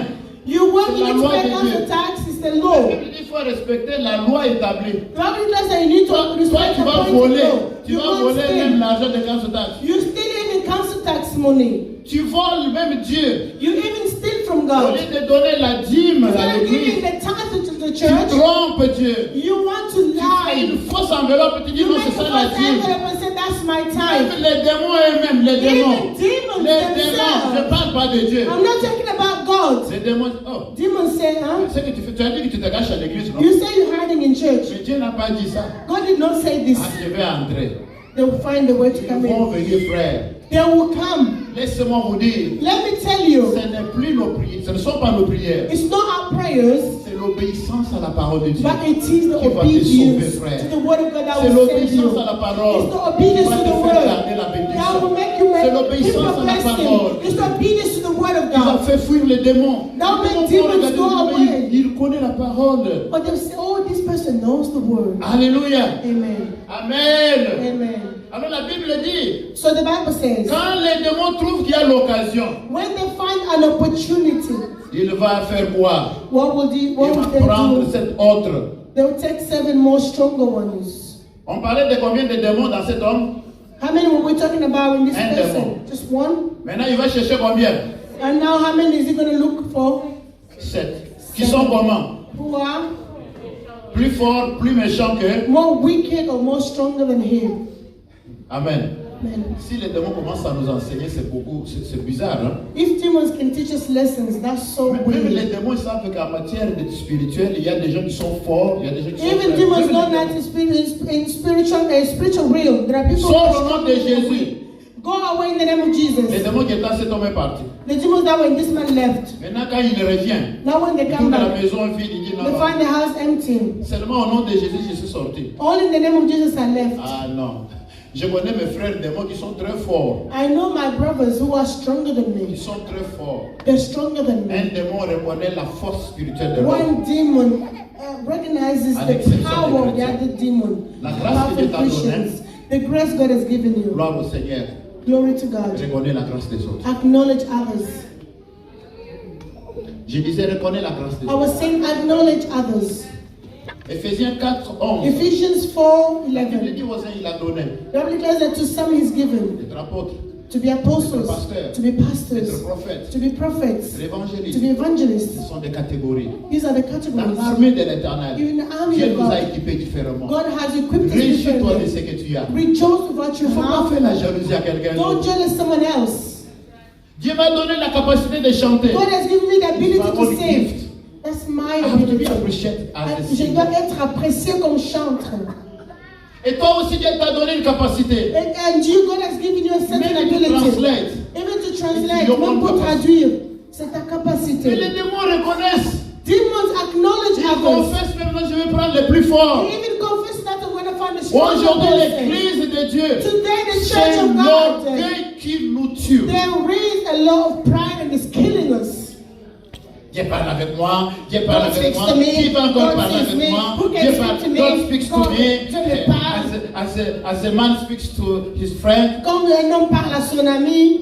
You work, C'est you la need to loi pay de council Dieu. tax. It's the La law. Bible dit qu'il faut respecter la loi établie. The Bible declares that you need Toi, to respect tu the vas appointed voler. law. Tu You vas won't voler même steal. l'argent des council tax. You steal even council tax money. Tu voles même Dieu. You even steal from Au God. lieu de donner la dîme Instead à of giving l'église, the tithe to the tu church, trompes Dieu. you want to Tu fais lie. une fausse enveloppe, tu dis You non, make c'est a ça la false dîme. envelope and say that's my Même tithe. les démons eux-mêmes, les démons. Even demons Les démons, je ne themselves. parle pas de Dieu. I'm not talking about God. Les démons, oh, Demons say, huh? c'est que tu fais, tu as dit que tu te caches à l'église, non? You say you're hiding in church. Mais Dieu n'a pas dit ça. God did not say this. Ah, je vais entrer. They will find a way to Ils come vont in. venir, frère. They will come. Laissez-moi vous dire, Let me tell you, ce n'est plus nos prières, ce ne sont pas nos prières. it's not our prayers, C'est l'obéissance à la parole de Dieu. but it is the Qui va te sauver, obedience frère. to the word of God that C'est will save l'obéissance you. à la parole. It's the obedience qui va to te the faire word garder la that bénédiction. will make you C'est keep l'obéissance a à la parole. blessing. It's the obedience to the word of Il va God. faire fuir les démons. Now Les make démons vont demons regarder, go mais away. il connaît la parole. But they say, oh, this person knows the word. Alléluia. Amen. Amen. Amen. Alors la Bible dit, So the Bible says, quand les démons trouvent qu'il y a l'occasion, when they find an opportunity, il va faire quoi? what will Il what va will they prendre do? cet autre. They will take 7 more stronger ones. On parlait de combien de démons dans cet homme? How many were we talking about in this Un person? démon. Just one? Maintenant, il va chercher combien? And now how many is he going to look for? 7. Qui sont comment? Who are Plus forts, plus méchants que... more wicked or more stronger than him? Amen. Amen. Si les démons commencent à nous enseigner, c'est beaucoup, c'est bizarre. Hein? If demons can teach us lessons, that's so Même les weird. démons ils savent qu'en matière de spirituel, il y a des gens qui sont forts, il y a des gens qui sont Even faibles. demons Même know les that in spiritual realm, there are people who Sors are au nom strong. de Jésus. Go away in the name of Les Jesus. démons qui étaient dans cet homme est parti. The demons that when this man left, Maintenant, quand il revient, now when they il come tourne à la back, maison vide, il dit non, they non. find the house empty. Seulement au nom de Jésus, je suis sorti. All in the name of Jesus I left. Ah non. Je connais mes frères démons qui sont très forts. I know my brothers who are stronger than Ils me. sont très forts. They're stronger than me. Un démon reconnaît la force spirituelle de l'homme. One demon recognizes À the l'exception power des of the chrétiens. other demon. La grâce que Dieu t'a Christians. The grace God has given you. Gloire au Seigneur. Glory to God. Reconnais la grâce des autres. Acknowledge others. Je disais reconnais la grâce des I autres. was saying acknowledge others. Éphésiens 4, 11. Ephesians Il 4:11. dit aux uns, il a donné. The Bible declares that to some He's given, Des apôtres, to be apostles, pasteur, to be pastors, d'être prophète, to be prophets, l'évangéliste. to be evangelists. Ce sont des catégories. These are the Dans categories. l'armée de l'éternel, In the army Dieu of nous a God, équipés différemment. God has equipped us Réjouis-toi de differently. ce que tu as. Rejoice with what you Il ne faut pas faire la have. jalousie à quelqu'un Don't d'autre. jealous someone else. Dieu m'a donné la capacité de chanter. God has given me the ability My to own sing. gift. That's my I have to be ability. appreciated as a Je dois singer. être apprécié comme chanteur. Et toi aussi, Dieu t'a donné une capacité. And you, God has given you a certain Même to ability. translate. Even to translate, Et tu même pour comprends. traduire, c'est ta Mais capacité. les démons reconnaissent. Demons acknowledge Ils others. confessent maintenant, je vais prendre les plus forts. They even confess that I'm going to find a stronger Aujourd'hui, person. l'église de Dieu, Today, the c'est church of God, l'orgueil qui nous tue. there is a lot of pride and it's killing us. Dieu parle avec moi, Dieu parle God avec speaks moi, to me, qui va encore God parler sees avec me, moi, who can Dieu speak parle, to me, God speaks to God, me, Dieu me parle. as a man speaks to his friend, Quand un homme parle à son ami,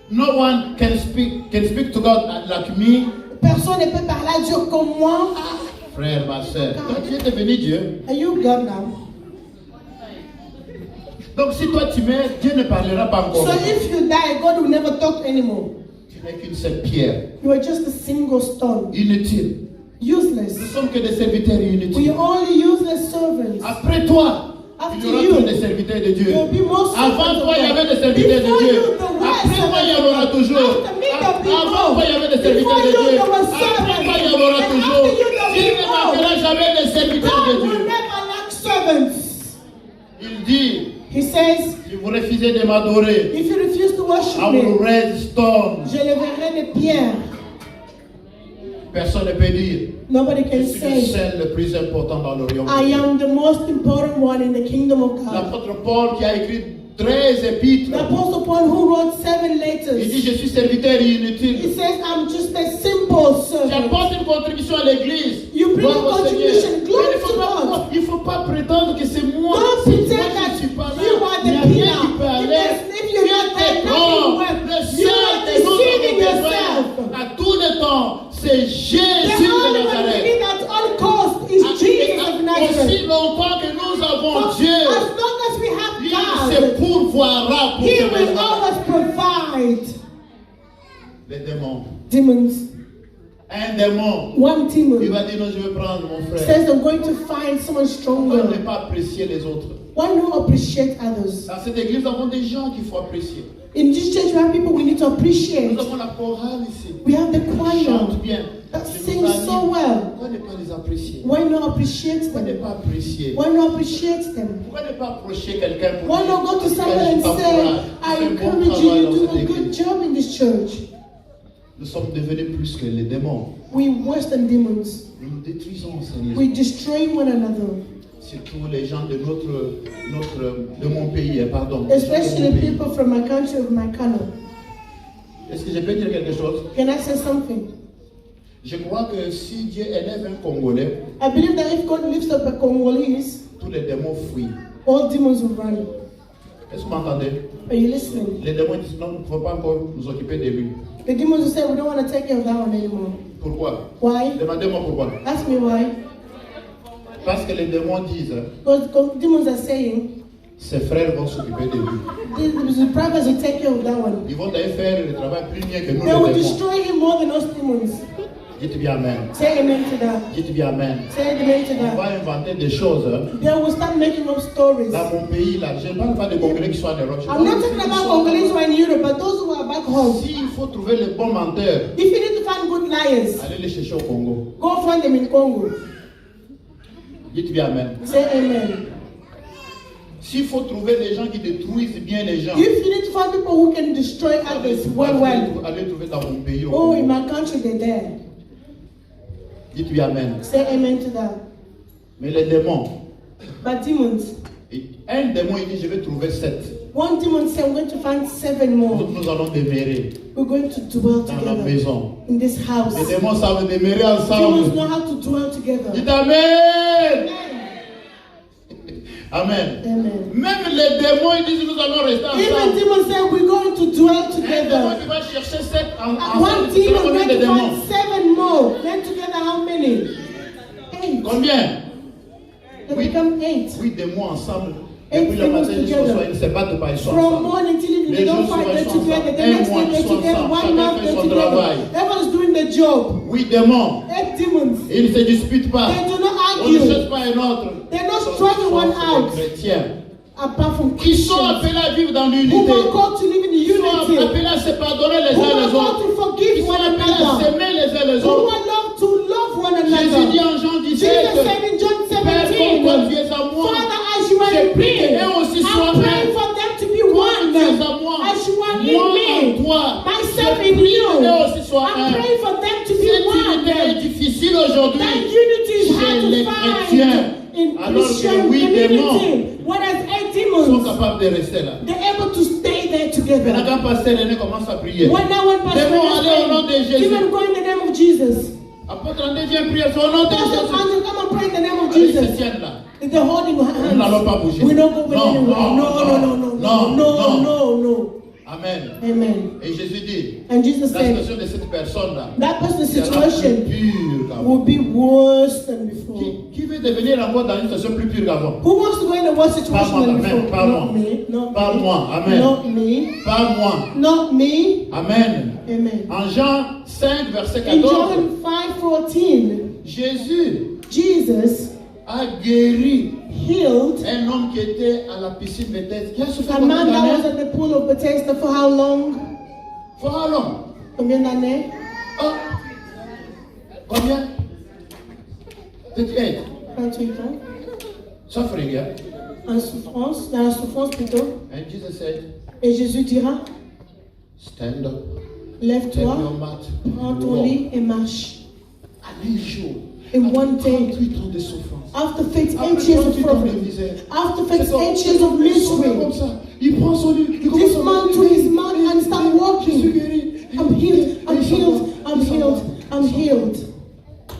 no one can speak to God like me. personne ne peut parler à Dieu comme moi. Frère, ma soeur, donc Dieu est devenu Dieu. Are you God now? Donc si toi tu meurs, Dieu ne parlera pas encore. So if you die, God will never talk anymore. Tu n'es qu'une seule pierre, You are just a single stone. inutile. Nous Useless. sommes que des serviteurs We inutiles. are only useless servants. Après toi, After il y aura you, tous des serviteurs de Dieu. there will be more Avant servants toi, of il y God. avait des serviteurs Before de Dieu. you, there were Après toi, il y en servants aura of God. toujours. After me, there will be Avant toi, il y avait des more. serviteurs Before de you, Dieu. there were Après servants. toi, il y en aura And toujours. after you, there will Dieu be ne more. manquera jamais des serviteurs God de will Dieu. never lack servants. Il dit, He says, si vous refusez de m'adorer, if you refuse to worship I will me, raise stone. je leverai des pierres. Personne ne peut dire, Nobody je can suis le say, seul le plus important dans le royaume. I am the most important one in the kingdom of God. L'apôtre Paul qui a écrit 13 épîtres, The Apostle Paul, who wrote 7 il letters, dit, je suis serviteur he inutile. says, I'm just a simple servant. J'apporte une contribution à l'église. You bring a Gloire au contribution. Seigneur. Glory Mais to God. il ne faut pas prétendre que c'est moi. Don't Si pretend moi, je that ne suis pas là. you are Il n'y the a rien pillar. qui peut aller. If you're not there, Tu es nothing trop. works. Le You seul are que nous deceiving avons yourself. besoin à tout le temps, c'est The Jésus de only one we Nazareth. need at all costs is Jesus of Nazareth. Aussi longtemps que nous avons For Dieu, as long as we have lui se God, pourvoira pour He ses will besoins. always provide. Les démons. Demons. Un démon. One Il demon va dire non, je vais prendre mon frère. says, I'm going to find someone Pourquoi ne stronger. pas apprécier les autres? Why not appreciate others? Dans cette église, nous avons des gens qu'il faut apprécier. In this church, we have people we need to appreciate. Nous avons la chorale ici. We have the Ils chantent choir bien. that Je sings nous so anime. well. Pourquoi ne pas les apprécier? Why not appreciate Pourquoi ne them? pas apprécier? Why not appreciate them? Pourquoi ne pas approcher quelqu'un pour Why not go to someone and say, I encourage you, you do a good job in this church? Nous sommes devenus plus que les démons. We worse than demons. Nous nous détruisons, Seigneur. We destroy one another. Surtout les gens de de mon pays, pardon. Especially De mon pays. people from my country, of my color. Est-ce que je peux dire quelque chose? Can I say something? Je crois que si Dieu élève un Congolais, I believe that if God lifts up a Congolese, tous les démons fuient. all demons will run. Est-ce que vous m'entendez? Are you listening? Les démons disent non, il ne faut pas encore nous occuper de lui. The demons will say, we don't want to take care of that one anymore. Pourquoi? Why? Demandez-moi pourquoi. Ask me why. Parce que les démons disent, Because demons are saying, ses frères vont s'occuper de lui. the brothers will take care of that one. Ils vont d'ailleurs faire le travail plus bien que nous They will les démons. destroy him more than us demons. Dites bien Amen. Say amen to that. Dites bien Amen. Say amen to On that. va inventer des choses. They will start making up stories. Dans mon pays, là, je ne parle pas de Congolais qui sont en Europe. Je I'm parle not de talking ceux qui about sont Congolese who là-bas. are in Europe, but those who are back home. S'il faut trouver le bon menteur, If you need to find good liars, allez les chercher au Congo. go find them in Congo. Dites bien Amen. Say amen. S'il faut trouver des gens qui détruisent bien les gens, If you need to find people who can destroy others well, allez trouver dans mon pays au oh, in Congo. my country they're there. Dites bien Amen. Say amen to that. Mais les démons, But demons, un démon il dit je vais trouver 7. one demon said, I'm going to find 7 more. Nous allons demeurer We're going to dwell dans la together maison. in this house. Les démons savent demeurer Demons ensemble. know how to dwell together. Dites Amen. Amen. Amen. Même les démons ils disent nous allons rester Even ensemble. demons say, we're going to dwell Un démon together. qui va chercher 7 One ensemble. demon Combien going de to démons? find 7 more. Then together how many? 8. Combien? They become 8. 8 démons ensemble. Et puis le demons matin jusqu'au soir, together. ils ne se battent pas, ils sont From ensemble. morning till evening, Les they don't jours fight, souvent, they're ils sont together. ensemble. The Un next mois, day, ils they're sont together. ensemble. 1 month, Chacun fait they're son together. travail. Everyone's doing their job. 8 démons. 8 demons. Ils ne se disputent pas. They do not On ne argue. cherche pas un autre. They're not Ce struggling sont one des out. chrétiens. Apart from Qui sont Christians. appelés à vivre dans Who l'unité. are called to live in Ils sont unity. appelés à se pardonner les Who uns are les called autres. to forgive Ils sont one appelés à another. s'aimer les uns les Who autres. are loved to love one Jésus dit another. en Jean Jesus 17, said in John Père, 17, comme toi tu es à moi, Father, as you are j'ai in prié me, qu'eux aussi soient I'm praying un. for them to be Toi one. tu es à moi, As you are moi en in me, toi. myself J'ai in prié you. qu'eux aussi soient I'm un. praying for them to be Cette one. unité est difficile aujourd'hui That unity is chez hard les to chrétiens. find in Alors que Christian oui, community. Whereas 8 Ils sont demons, capables de rester là. they're able to stay there Maintenant together. quand Pasteur René commence à prier, When now when Pastor Devons is aller au nom de praying, Jésus. even go in the name of Jesus. apôtre André vient prier au nom de Pastor Jésus. Andrew, come and pray in the name of Allez, ils se Jesus. tiennent là. They're holding Nous n'allons pas hands. bouger. We don't go with Non, anyone. non, No. Amen. Amen. Et Jésus dit, And Jesus la said, situation de cette personne-là that person's sera plus situation pure qu'avant. will be worse than before. Qui veut devenir encore dans une situation plus pure qu'avant? Who wants to go in a worse situation than before? Pas moi. Not me. Not Pas me. moi. Amen. Not me. Pas moi. Not me. Amen. Amen. En Jean 5, verset In 14, John 5:14, Jésus Jesus a guéri healed un homme qui était à la piscine Bethesda. Qui a souffert a combien man that was d'années? at the pool of Bethesda for how long? Voilà. Combien d'années? Oh. Combien? 28. 28 ans. Suffering, yeah? En souffrance, dans la souffrance plutôt. And Jesus said, Et Jésus dira, stand up, take lève-toi, your mat, prends ton walk. lit et marche. À 10 jours, In après one day, 38 ans de souffrance. after 38 Après years of 38 ans de suffering, misère. after C'est comme- 38 years of comme misery, ça. Il prend son lit, il commence this à man marcher. took his mat and started Je suis walking. guéri. I'm healed, I'm Il s'en healed, va. I'm Il s'en healed, va. I'm healed.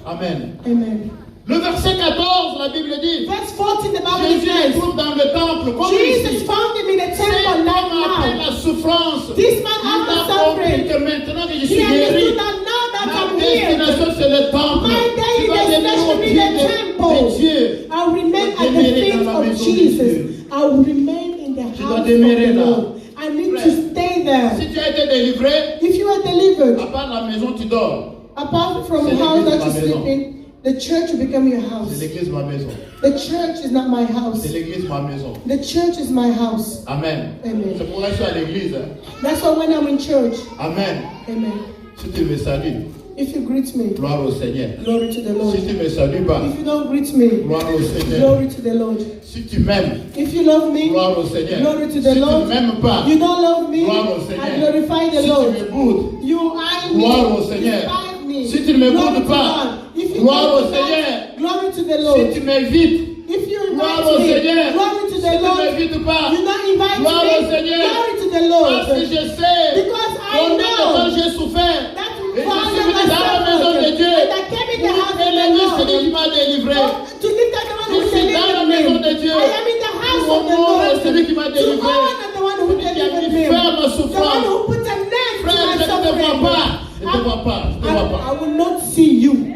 Amen. Amen. Le verset 14, la Bible dit, Verse 14, the Bible Jésus le says, trouve dans le temple, comme Jesus ici. found him in the Cet temple homme like après now. la souffrance, This man il a after compris suffering, que maintenant que je he suis guéri, understood that now that ma I'm healed, destination c'est le temple. my daily Tu vas demeurer au destination pied is the de temple. Dieu. I will remain at the Demeurer feet dans la of maison de Jesus. Dieu. I will remain in the Tu dois house of demeurer the là. Lord. I need to stay there. Si tu as été délivré, If you are delivered, à part la maison, tu dors. apart from C'est the house l'église that you ma sleep maison. in, the church will become your C'est house. l'église ma maison. The church is not my house. C'est l'église ma maison. The church is my house. Amen. Amen. C'est pourquoi je suis à l'église. That's why when I'm in church, Amen. amen. Si tu me salues, If you greet me, gloire au Seigneur. glory to the Lord. Si tu me salues pas, If you don't greet me, gloire au Seigneur. glory to the Lord. Si tu m'aimes, If you love me, gloire au Seigneur. glory to Si the tu Lord. ne m'aimes pas, You don't love me, gloire au Seigneur. I glorify the Si Lord. tu me boudes, You eye me, gloire au Seigneur. despise me. Si tu ne me Glory boudes to pas, God. If you gloire don't au do Seigneur. that, glory to the si Lord. tu m'invites, If you gloire invite au me, Seigneur. glory to Si the tu ne Lord. m'invites pas, You don't invite gloire au me, Seigneur. glory to the parce Lord. que je sais Because I combien de temps know j'ai souffert. that Et je Father suis venu dans la maison de Dieu. and I came in the house of Et the l'église, c'est lui Lord. qui m'a délivré. To lift up the one Je who suis dans la delivered maison me. de Dieu. I am in the house Mon of the nom Lord. est celui qui m'a To délivré. honor the one who Celui qui a delivered mis me. fin à ma The one souffrance. who put an end to Frère, my je ne te vois suffering. pas. Je ne te vois pas. Je ne te vois pas. I will not see you.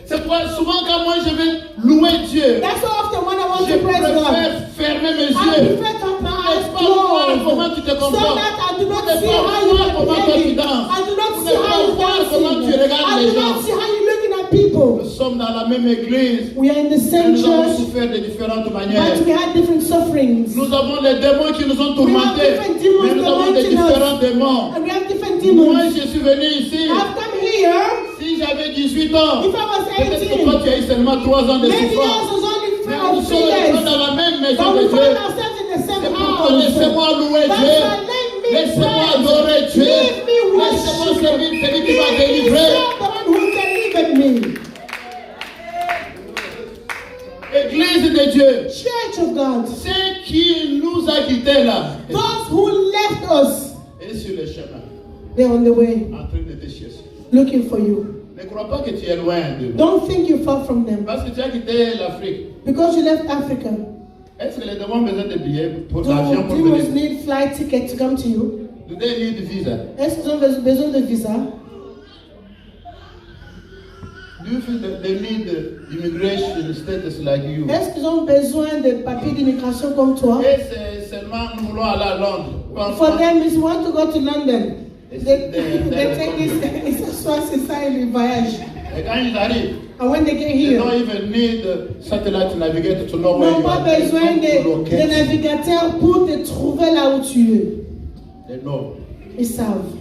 C'est pourquoi souvent quand moi je vais louer Dieu, That's so often when I want je to praise God. préfère fermer mes I yeux. prefer to have my Pour eyes ne pas voir comment closed tu te so comportes. that I do not Pour ne see pas how you voir are comment toi tu behaving. danses. I do not Pour see ne how pas you voir comment tu dancing. regardes I les do not gens. see how you looking at people. Nous sommes dans la même église. We are in the Et same nous avons church, souffert de différentes manières. but we had different sufferings. Nous avons les démons qui nous ont tourmentés. different demons Mais nous avons des tormenting us. différents démons. And we have different Moi, demons. je suis venu ici. I've come here. Si j'avais 18 ans, If I was peut-être que 18, toi tu as eu seulement 3 ans de maybe yours souffrance. was only Mais 3 nous or 3 sommes years. dans la même maison But de we Dieu. find ourselves in the same C'est pourquoi house. laissez-moi louer That's Dieu. why let me Laissez-moi praise. adorer Dieu. Let me Laissez-moi worship. servir celui qui m'a Let me délivré. serve the one who delivered me. Église de Dieu. Church of God. Ceux qui nous a quittés là. Those who left us, Et sur le chemin, they're on the way, en train de te chercher. looking for you. Ne crois pas que tu es loin d'eux. Don't think you're far from them. Parce que tu as quitté l'Afrique. Because you left Africa. Est-ce que les démons ont besoin de billets pour Do l'avion pour demons venir? need flight ticket to come to you? Do they need visa? Est-ce qu'ils ont besoin de visa? Do you feel that they need immigration status like you? Est-ce qu'ils ont besoin de papiers d'immigration comme toi? Et c'est seulement nous voulons aller à Londres. For them, if you want to go to London, Et they c'est take this, ils s'assoient, c'est ça, ils voyagent. Et quand ils arrivent, And when they get they here, don't even need satellite navigator to know where n'ont you pas are. They besoin know to de locate. navigateurs pour te trouver là où tu es. They know. Ils savent.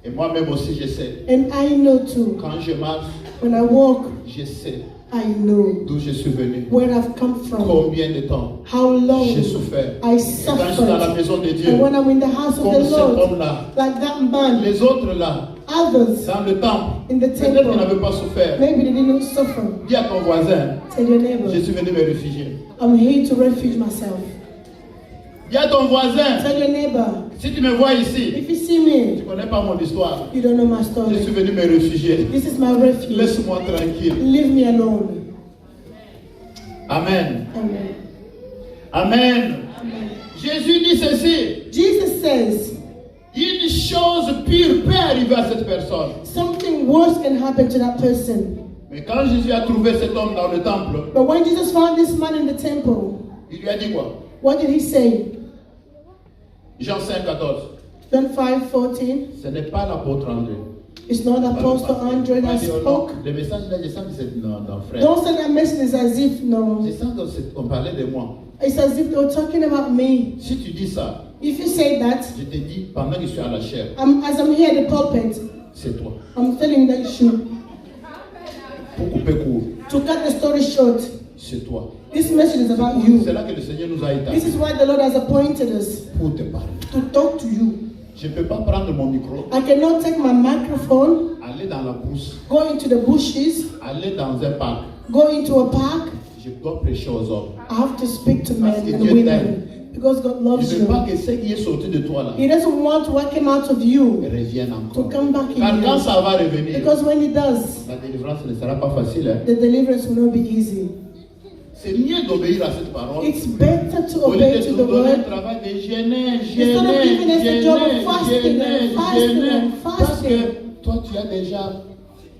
Et moi-même aussi, je sais. And I know too. Quand je marche, When I walk, je sais I know d'où je suis venu. where I've come from, Combien de temps how long j'ai souffert. I Et quand je suis dans la suffered. maison de Dieu, And when I'm in the house of comme the cet Lord, homme-là, like that man, les autres là, others dans le temple, in the peut-être qu'ils temple, n'avaient pas souffert. maybe they didn't suffer. Dis à ton voisin, Tell your neighbor, je suis venu me réfugier. I'm here to refuge myself. Dis à ton voisin, Tell your neighbor, si tu me vois ici, if you see tu me, ne connais pas mon histoire. you don't know my Je story. suis venu me réfugier. This is my refuge. Laisse-moi tranquille. Leave me alone. Amen. Amen. Amen. Amen. Jésus dit ceci. Jesus says, Une chose pire peut arriver à cette personne. something worse can happen to that person. Mais quand Jésus a trouvé cet homme dans le temple, But when Jesus found this man in the temple, il lui a dit quoi? what did he say? Jean 5, 14. John 5:14. Ce n'est pas l'apôtre André. It's not Apostle Andre that spoke. Le message là, je sens que c'est non, frère. Don't say that message as if, Je no. sens qu'on parlait de moi. It's as if they were talking about me. Si tu dis ça, If you say that, je te dis, pendant que je suis à la chair, as I'm here at the pulpit, c'est toi. I'm telling you that you should. Pour couper court, To cut the story short, c'est toi. this message is about you. C'est là que le Seigneur nous a This établis is why the Lord has appointed us pour te parler. to talk to you. Je ne peux pas prendre mon micro, I cannot take my microphone, aller dans la brousse, go into the bushes, aller dans un parc. go into a park. Je dois prêcher aux hommes. I have to speak to Parce men que and Dieu women because God Il loves ne veut pas you. que ce qui est sorti de toi là He doesn't want what came out of you revienne to encore. come back in Car quand you. ça va revenir, Because when He does, la délivrance ne sera pas facile. Hein. the deliverance will not be easy. C'est mieux d'obéir à cette parole. It's better to Au lieu obey de to nous the donner un word travail de jeûner, instead of giving us the job of fasting and fasting and Parce fasting. que toi tu as déjà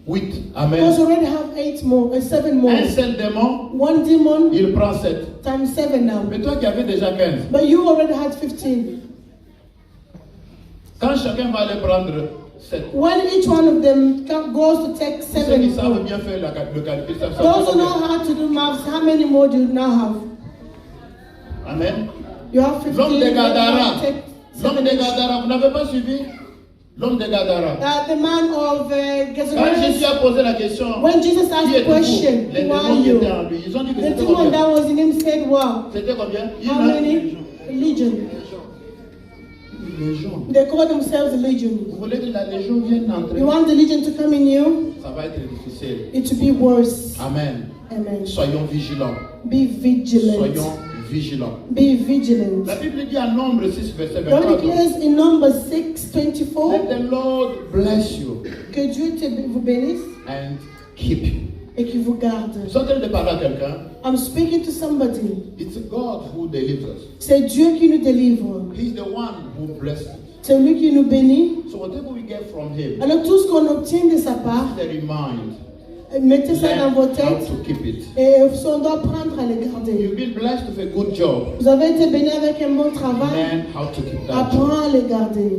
8. Because Amen. you already have 8 more, 7 more. Un seul démon, One demon il prend 7. times 7 now. Mais toi qui avais déjà 15, But you already had 15. quand chacun va aller prendre 7, When each one of them goes to take ceux qui 7 savent more. bien faire le calcul, ça Those who know how to do maths, how many more do you now have? Amen. You have 15. L'homme de then you Gadara. take L'homme 7 de each. Gadara, vous n'avez pas suivi? L'homme de Gadara. The man of Quand Jésus Gazaret, a posé la question, when Jesus qui asked the êtes-vous? question, Les who are démons qui you? étaient en lui, ils ont dit que The c'était demon combien? that was in him said, wow, C'était combien? how many? Legion. Légion. They call themselves a legion. Vous voulez que la légion vienne entrer? You want the legion to come in you? Ça va être difficile. It will be worse. Amen. Amen. Soyons vigilants. Be vigilant. Soyons vigilants. Be vigilant. La Bible dit en Nombre 6, verset God 24. declares in Numbers 6:24, Let the Lord bless you que Dieu vous bénisse and keep you. et qu'il vous garde. Je suis en train de parler à quelqu'un. I'm speaking to somebody. It's God who delivers. C'est Dieu qui nous délivre. He's the one who blesses. C'est lui qui nous bénit. So whatever we get from Him, Alors tout ce qu'on obtient de sa part, they remind. mettez ça dans vos Learn how têtes to keep it. et on doit apprendre à les garder. You've been blessed with a good job. Vous avez été béni avec un bon travail. Learn how to keep that job. Apprends à les garder.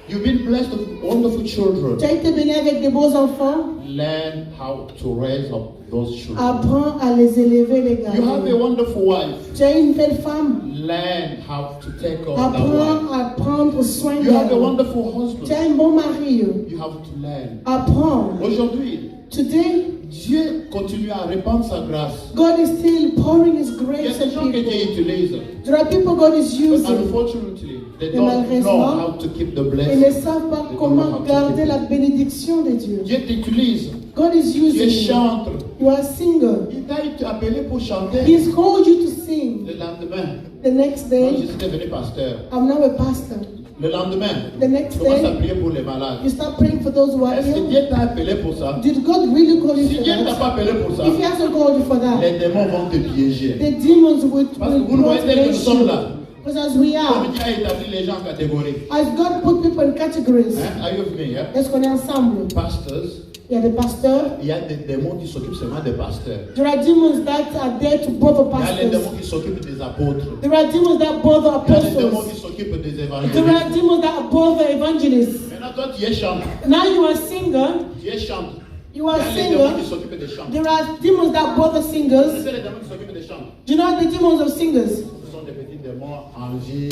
You've been blessed with wonderful children. Tu as été béni avec des beaux enfants. Learn how to raise up those children. Apprends à les élever, les You have a garder. wonderful wife. Tu as une belle femme. Learn how to take care of that wife. Apprends à prendre soin You have a d'elle. wonderful Tu husband. as un bon mari. You have to learn. Apprends. Aujourd'hui, Today, Dieu continue à répandre sa grâce. God is still pouring His Il y a grace des on gens que people. Dieu utilise. There are people God is But using. unfortunately, they Mais don't know malheureusement, how to keep the Ils ne blessing. savent pas They don't know comment how to garder keep la it. bénédiction de Dieu. Dieu t'utilise. God is Tu es using you. chantre. You are a singer. Il t'a appelé pour chanter. He's called you to sing. Le lendemain, The next quand day, je suis devenu pasteur, I'm now a pastor. le lendemain, The next je commence à day, prier pour les malades. you start praying for those who are Est-ce que ill. Dieu t'a appelé pour ça? Did God really call you Si for Dieu ne t'a that? pas appelé pour ça, If He hasn't called you for that, les démons vont te piéger. the demons will Parce que vous le voyez tel que nous against sommes you. là. Because as we Comme are, Dieu a établi les gens en catégories. as God put people in categories, Hein? Are you with me? Hein? est-ce qu'on est ensemble? Pastors, Il y a des pasteurs. Il y a des démons qui s'occupent seulement des pasteurs. There are demons that are there to bother Il y a les démons pastors. qui s'occupent des apôtres. There are demons that bother Il y a des démons apostles. qui s'occupent des There évangélistes. are demons that bother evangelists. Maintenant, toi, tu es chanteur. Now you are a singer. Tu es chanteur. You are a Il y a les démons qui singer. s'occupent des chants. There are demons that bother singers. C'est les démons qui s'occupent des chants. Do you know the demons of singers? Ce sont des petits démons envie.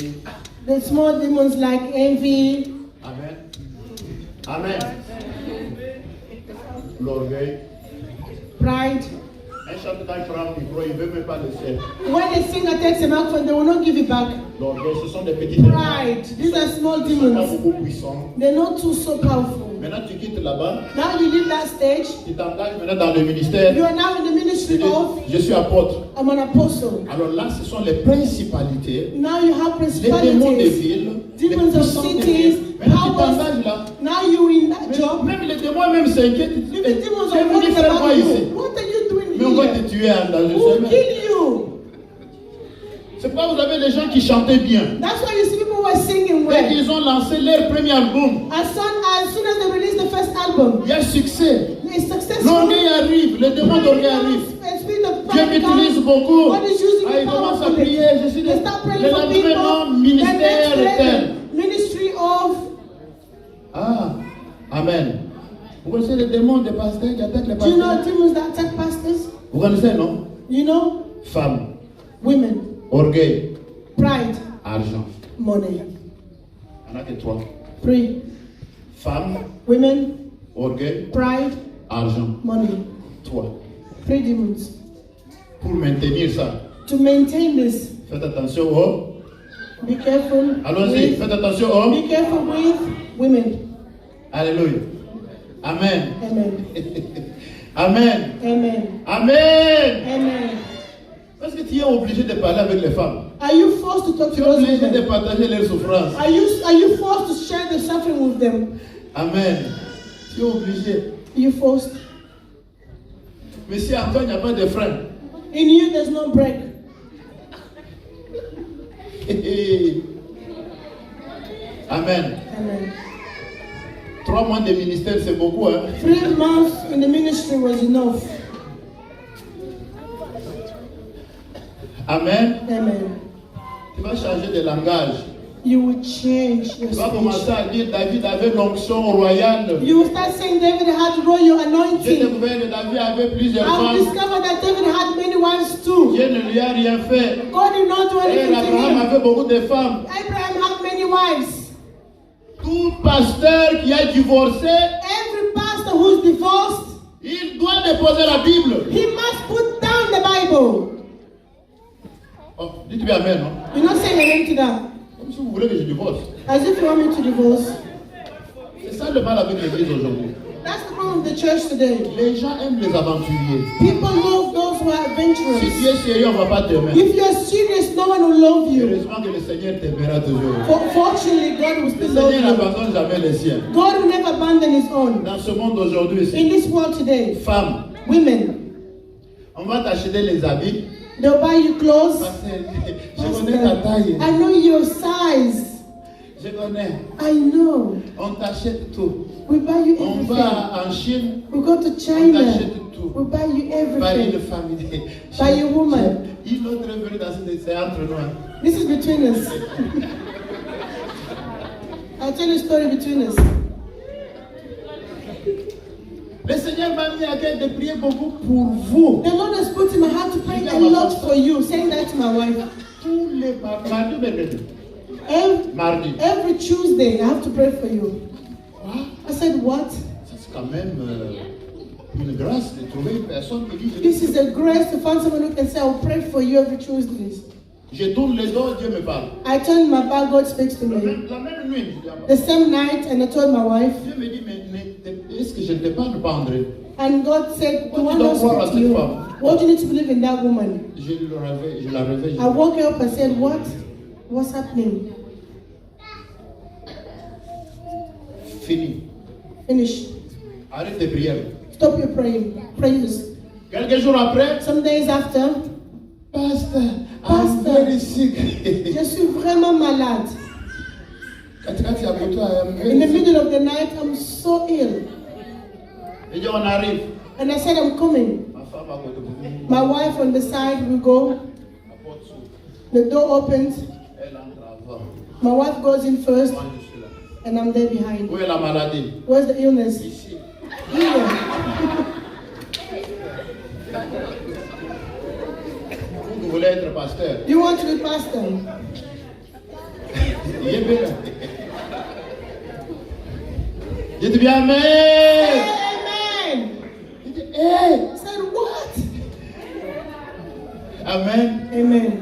The small demons like envy, Amen. Amen. L'orgueil. pride. Un chanteur, quand il prend le micro, il ne veut même pas le faire. When a singer takes a microphone, they will not give it back. L'orgueil, ce sont des petits démons. Pride. These are small Ils ne sont pas demons. beaucoup puissants. They're not too so powerful. Maintenant, tu quittes là-bas. Now you leave that stage. Tu t'engages maintenant dans le ministère. You are now in the Tu ministry dis, of je suis apôtre. I'm an apostle. Alors là, ce sont les principalités, Now you have les démons des principalities, villes, les demons of puissances des cities, villes. Maintenant, tu powers. t'engages là. Now you in that job. Même les démons même s'inquiètent. Ils disent, If the demons tu es are venu worried faire quoi about ici? you, what are you doing Mais on va here? te tuer en danger. Who will kill you? C'est pourquoi vous avez des gens qui chantaient bien. That's why you see people who are singing Dès well. qu'ils ont lancé leur premier album, As soon as they release the first album, il y a succès. it's successful. L'orgueil arrive, le démon d'orgueil arrive. A spirit of Dieu pride m'utilise comes. beaucoup. God is using Ah, me il commence à powerfully. prier. Je suis They start praying le for lendemain, non, people. The ministère next est tel. level, ministry of. Ah, Amen. Vous connaissez les démons des pasteurs qui attaquent les Do you know pasteurs? demons that attack pastors? Vous connaissez, non? You know, Femmes, women, orgueil, pride, argent. money. Il n'y en a que 3. 3. Femmes, Women, orgueil, pride, argent. money. 3. 3 demons. Pour maintenir ça, To maintain this, faites attention aux. be careful. Allons-y, With, faites attention aux. be careful with women. Alléluia. Amen. Amen. Amen. Amen. Amen. Amen. Est-ce que tu es obligé de parler avec les femmes? Are you forced to talk Tu to es those obligé de women? partager leurs souffrances. Are you forced to share the suffering with them? Amen. Tu es obligé. Are you forced? Mais si en toi, il n'y a pas de frein. In you, there's no break. Amen. Amen. 3 mois de ministère, c'est beaucoup. Hein? 3 months in the ministry was enough. Amen. Amen. Tu vas changer de langage. You will change your Tu vas commencer speech. à dire David avait l'onction royale. You will start saying David had royal J'ai anointing. découvert que David avait plusieurs I've femmes. discovered that David had many wives too. Dieu ne lui a rien fait. God did not do Et anything to Abraham him. avait beaucoup de femmes. Abraham had many wives. Tout pasteur qui a divorcé, Every pastor who's divorced, il doit déposer la Bible. he must put down the Bible. Oh, dites-lui Amen. Non? You're not saying amen to that. Comme si vous voulez que je divorce. As if you want me to divorce. C'est ça le mal avec l'église aujourd'hui. That's the problem with the church today. Les gens aiment les aventuriers. People love those who are Si adventurous. tu es sérieux, on ne va pas t'aimer. If you're serious, no one will love you. Heureusement que le Seigneur t'aimera toujours. Fortunately, God will Le still love Seigneur you. n'abandonne jamais les siens. God will never abandon his own. Dans ce monde d'aujourd'hui, In ici, this world today, femmes, women, on va t'acheter les habits. they'll buy you clothes. Parce que je connais ta taille. I know your size. Je connais. I know. On t'achète tout. We buy you On everything. va en Chine, We go to on China. t'achète tout. We buy you Par une everything. famille. By a woman. Une autre est venue dans c'est entre nous. Hein. This is between us. I'll tell you a story between us. Le Seigneur m'a mis à cœur de prier beaucoup pour vous. The Lord has put in my heart to pray a lot for you, saying that to my wife. Tous les mardi, mercredi. Every, Mardi. every Tuesday, I have to pray for you. Quoi? I said, what? Ça c'est quand même une grâce de trouver une personne qui dit This is a grace to find someone who can say, I'll pray for you every Tuesday. je tourne les dos, Dieu me parle. I turned my back, God speaks to me. La même nuit, je dis, The same night, and I told my wife, Dieu me dit, mais est-ce que je ne te parle pas, André? and God said, do I What not did you speak to you? What do you need to believe in that woman? Je la réveille. I woke up and said, what? What's happening? Fini. Finish. Arrête de prier. Stop your prayers. Quelques jours après, Some days after, Pasteur, I'm Pastor. very sick. je suis vraiment malade. Quand tu as I'm In very the sick. middle of the night, I'm so ill. Et Il dit, on arrive. And I said, I'm coming. Ma femme à côté de vous. My wife on the side, we go. La porte s'ouvre. The door opens. Elle entre avant. My wife goes in first, Moi, je suis là. and I'm there behind. Où est la maladie? Where's the illness? Ici. Here. Vous voulez être pasteur? You want to be pastor? Il est bien. Dites bien Amen. Amen. Il dit, hey. I said, what? Amen. Amen.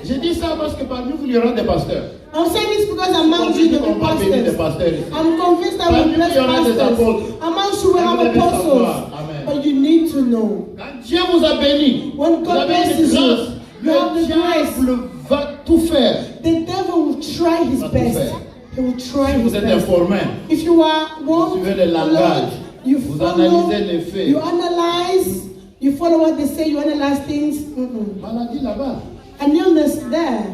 J'ai dit ça parce que parmi vous, il y aura des pasteurs. I'm saying this because amongst you there will be pastors. ici. I'm convinced that we bless pastors. Amongst you we have apostles. Amen. But you need to know. Quand Dieu vous a béni, When vous God avez une blesses grâce, you, you have le the grace. diable va tout faire. The devil will try his Va tout best. faire. He will try Si his vous êtes best. informé, If you are vous warm, suivez le langage, you vous follow, analysez les faits. you analyze, you follow what they say, you analyze things. Maladie là-bas. An illness there.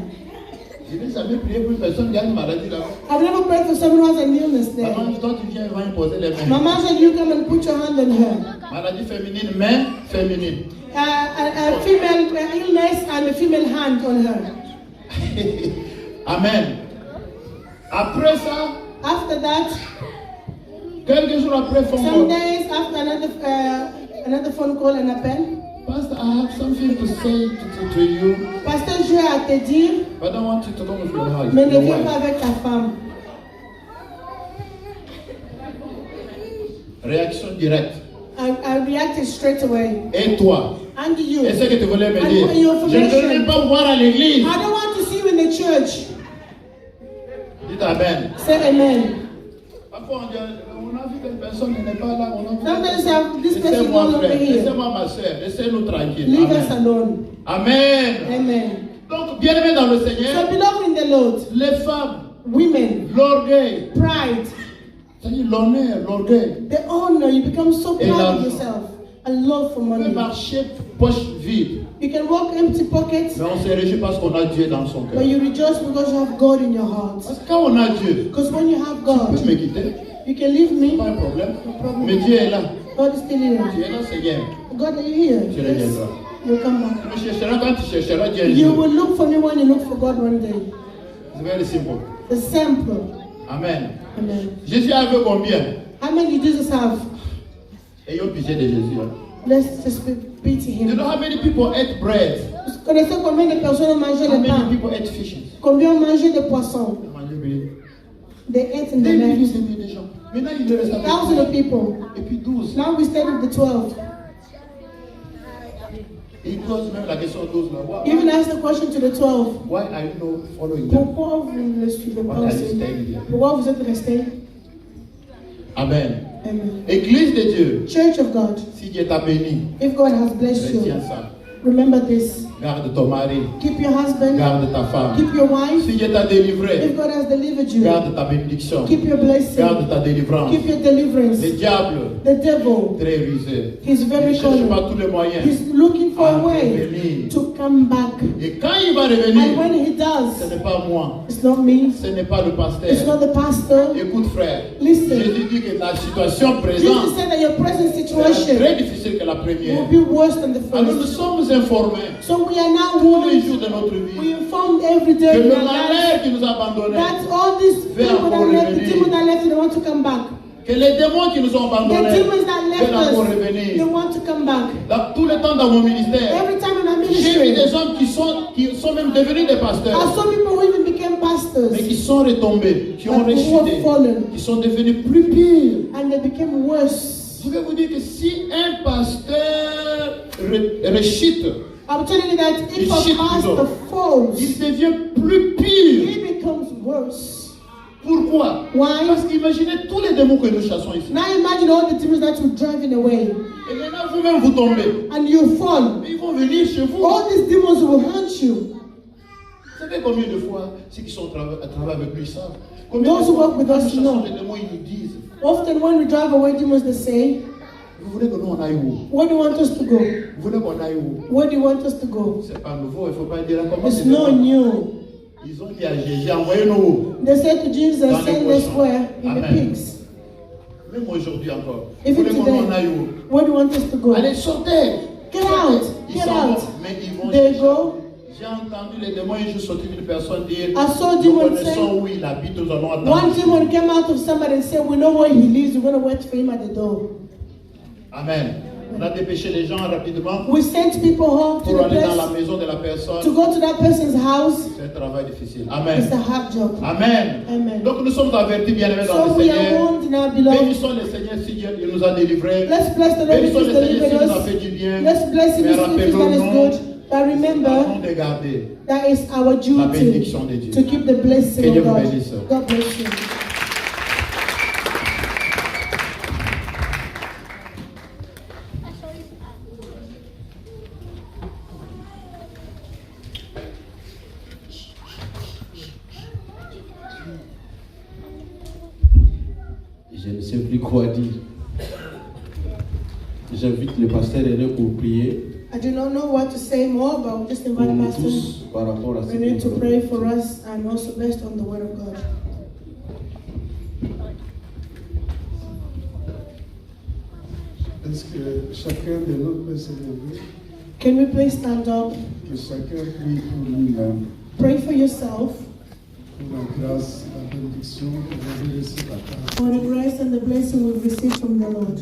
Je n'ai jamais prié pour une personne qui a une maladie là-bas. I've never prayed for someone who has an illness there. Maman, toi tu viens, il va imposer les mains. Mama said you come and put your hand on her. Maladie féminine, main féminine. A female illness and a female hand on her. Amen. Après ça, After that, quelques jours après, phone some call. days after another phone call and appel. Pastor, I have something to say to you, Pasteur, je vais à te dire, but I don't want you to come with your wife. mais ne Your viens wife. pas avec ta femme. Réaction directe. I reacted straight away. Et toi? And you. Et ce que tu voulais me And dire? your Je ne veux même pas voir à l'église. I don't want to see you in the church. Dites Amen. Say amen. Parfois on dit, on a vu qu'une personne n'est pas là. On a vu Sometimes this person is Laissez-moi not over frère, here. laissez-moi ma soeur, laissez-nous tranquilles. Leave us Amen. alone. Amen. Amen. Donc, bien aimés dans le So Seigneur, beloved in the Lord, les femmes, women, l'orgueil, pride, c'est-à-dire l'honneur, l'orgueil, the honor, you become so Et proud l'argent. of yourself and love for on peut money. marcher poche vide, You can walk empty pockets, mais on se réjouit parce qu'on a Dieu dans son cœur. but you rejoice because you have God in your heart. Parce que quand on a Dieu, Because when you have tu peux God, me quitter, you can leave me. pas un problème. No problem. Mais Dieu est là. God is still here. Dieu est là, Seigneur. God, are you here? Tu Yes. reviendras. You'll come back. Tu me chercheras quand tu chercheras Dieu. un You jour. will look for me when you look for God one day. C'est very simple. The simple. Amen. Amen. Jésus avait combien? How many did Jesus have? Ayons pitié de Jésus. Hein. Let's just pity You him. know how many people ate bread? Vous connaissez combien de personnes ont mangé How le pain? many people ate fishes? Combien ont mangé de poissons? Ils ont mangé blé. They ate in the Des milliers night. et des milliers de gens. Maintenant, il reste avec Thousands of 12. people. Et puis 12. Now we stayed with the 12. Et il pose même la question 12 là. Even asked the question to the 12. Why are you not following them? Pourquoi vous ne le suivez pas Why are you aussi? staying there? Pourquoi vous êtes restés? Amen. Amen. Église de Dieu, Church of God, si Dieu t'a béni, if God has blessed you, retiens ça. remember this. Garde ton mari, Keep your husband, garde ta femme. keep your wife. Si Dieu t'a délivré, If God has delivered you, garde ta bénédiction. keep your blessing, Garde ta délivrance. keep your deliverance. Le diable, The devil, très rusé. he's Il very ne cherche cunning. pas tous les moyens. He's looking for a à way revenir. to come back. Et quand il va And revenir, when he ce does, n'est pas moi, it's not me, ce n'est pas le it's pasteur. not the pastor. Écoute frère, Listen. Jésus dit que la situation Jesus présente said that your present est situation très difficile que la première. will be worse than the Alors nous first. sommes informés So we are now tous les warned, jours de notre we vie informed every que day in le our lives malheur qui nous a abandonnés, that all these people that left, the demons that left, they want to come back. que les démons qui nous ont The abandonnés demons that left veulent encore us, they revenir. want to come back. Dans tout le temps dans mon ministère, Every time in our j'ai vu ministry, des hommes qui sont même devenus des I pasteurs, saw people who even became mais pastors qui sont retombés, qui ont But who have rechuté, fallen. qui sont devenus plus pires. and they became worse. Je vais vous dire que si un pasteur rechute, I'm telling you that if Il a shit pastor plutôt. falls, il devient plus pire. he becomes worse. Pourquoi? Why? Parce qu'imaginez tous les démons que nous chassons ici. Now imagine all the demons that you're driving away Et maintenant vous-même vous tombez. and you fall. Mais ils vont venir chez vous. All these demons will haunt you. Vous savez combien de fois ceux qui sont à travailler avec lui savent? Combien Those de who fois work with quand us nous chassons know. les démons, ils nous disent, Often when we drive away demons, they say, vous voulez que nous on aille où? where do you want us to go? Vous voulez qu'on aille où? Where do you want us to go? C'est pas nouveau, il ne faut pas dire comment It's c'est not nouveau. new. Ils ont dit à Jésus, envoyez-nous où? They said to Jesus, Dans les send us cochons. where? In the Amen. pigs. Même aujourd'hui encore. Even Voulez-moi today, m'en aille où? where do you want us to go? Allez, sortez. Get out, Ils get s'en out. vont, mais ils vont They chercher. go. J'ai entendu les démons et juste sorti d'une personne dire, I saw nous demons connaissons say- où il habite, nous allons One attendre. demon came out of somebody and said, we know where he lives, we're going to wait for him at the door. Amen. On a dépêché les gens rapidement We sent people home to pour the aller dans la place, maison de la personne. to go to that person's house. C'est un travail difficile. It's Amen. a hard job. Amen. Amen. Donc nous sommes avertis, bien-aimés dans So le we are Seigneur. warned now, beloved. Bénissons le Seigneur si Dieu il nous a délivrés. Let's bless the Lord Bénissons who le has Seigneur delivered s'il nous a us. fait du bien. Let's bless him Mais if he's done us rappelons-nous, good. But remember, avons de garder that is our la duty bénédiction de Dieu. to keep the blessing Que Dieu of vous God. bénisse. God bless you. Je ne sais plus quoi dire. J'invite le pasteur René pour prier I do not know what to say more, but I'll just pour invite nous Pastor tous par rapport à ce René to que pray for us and also based on the word of God. Est-ce que chacun de nous peut se lever, Can we please stand up? que chacun prie pour lui-même, Pray for yourself, pour la grâce, la bénédiction que vous avez reçue la part. for the grace and the blessing we've received from the Lord.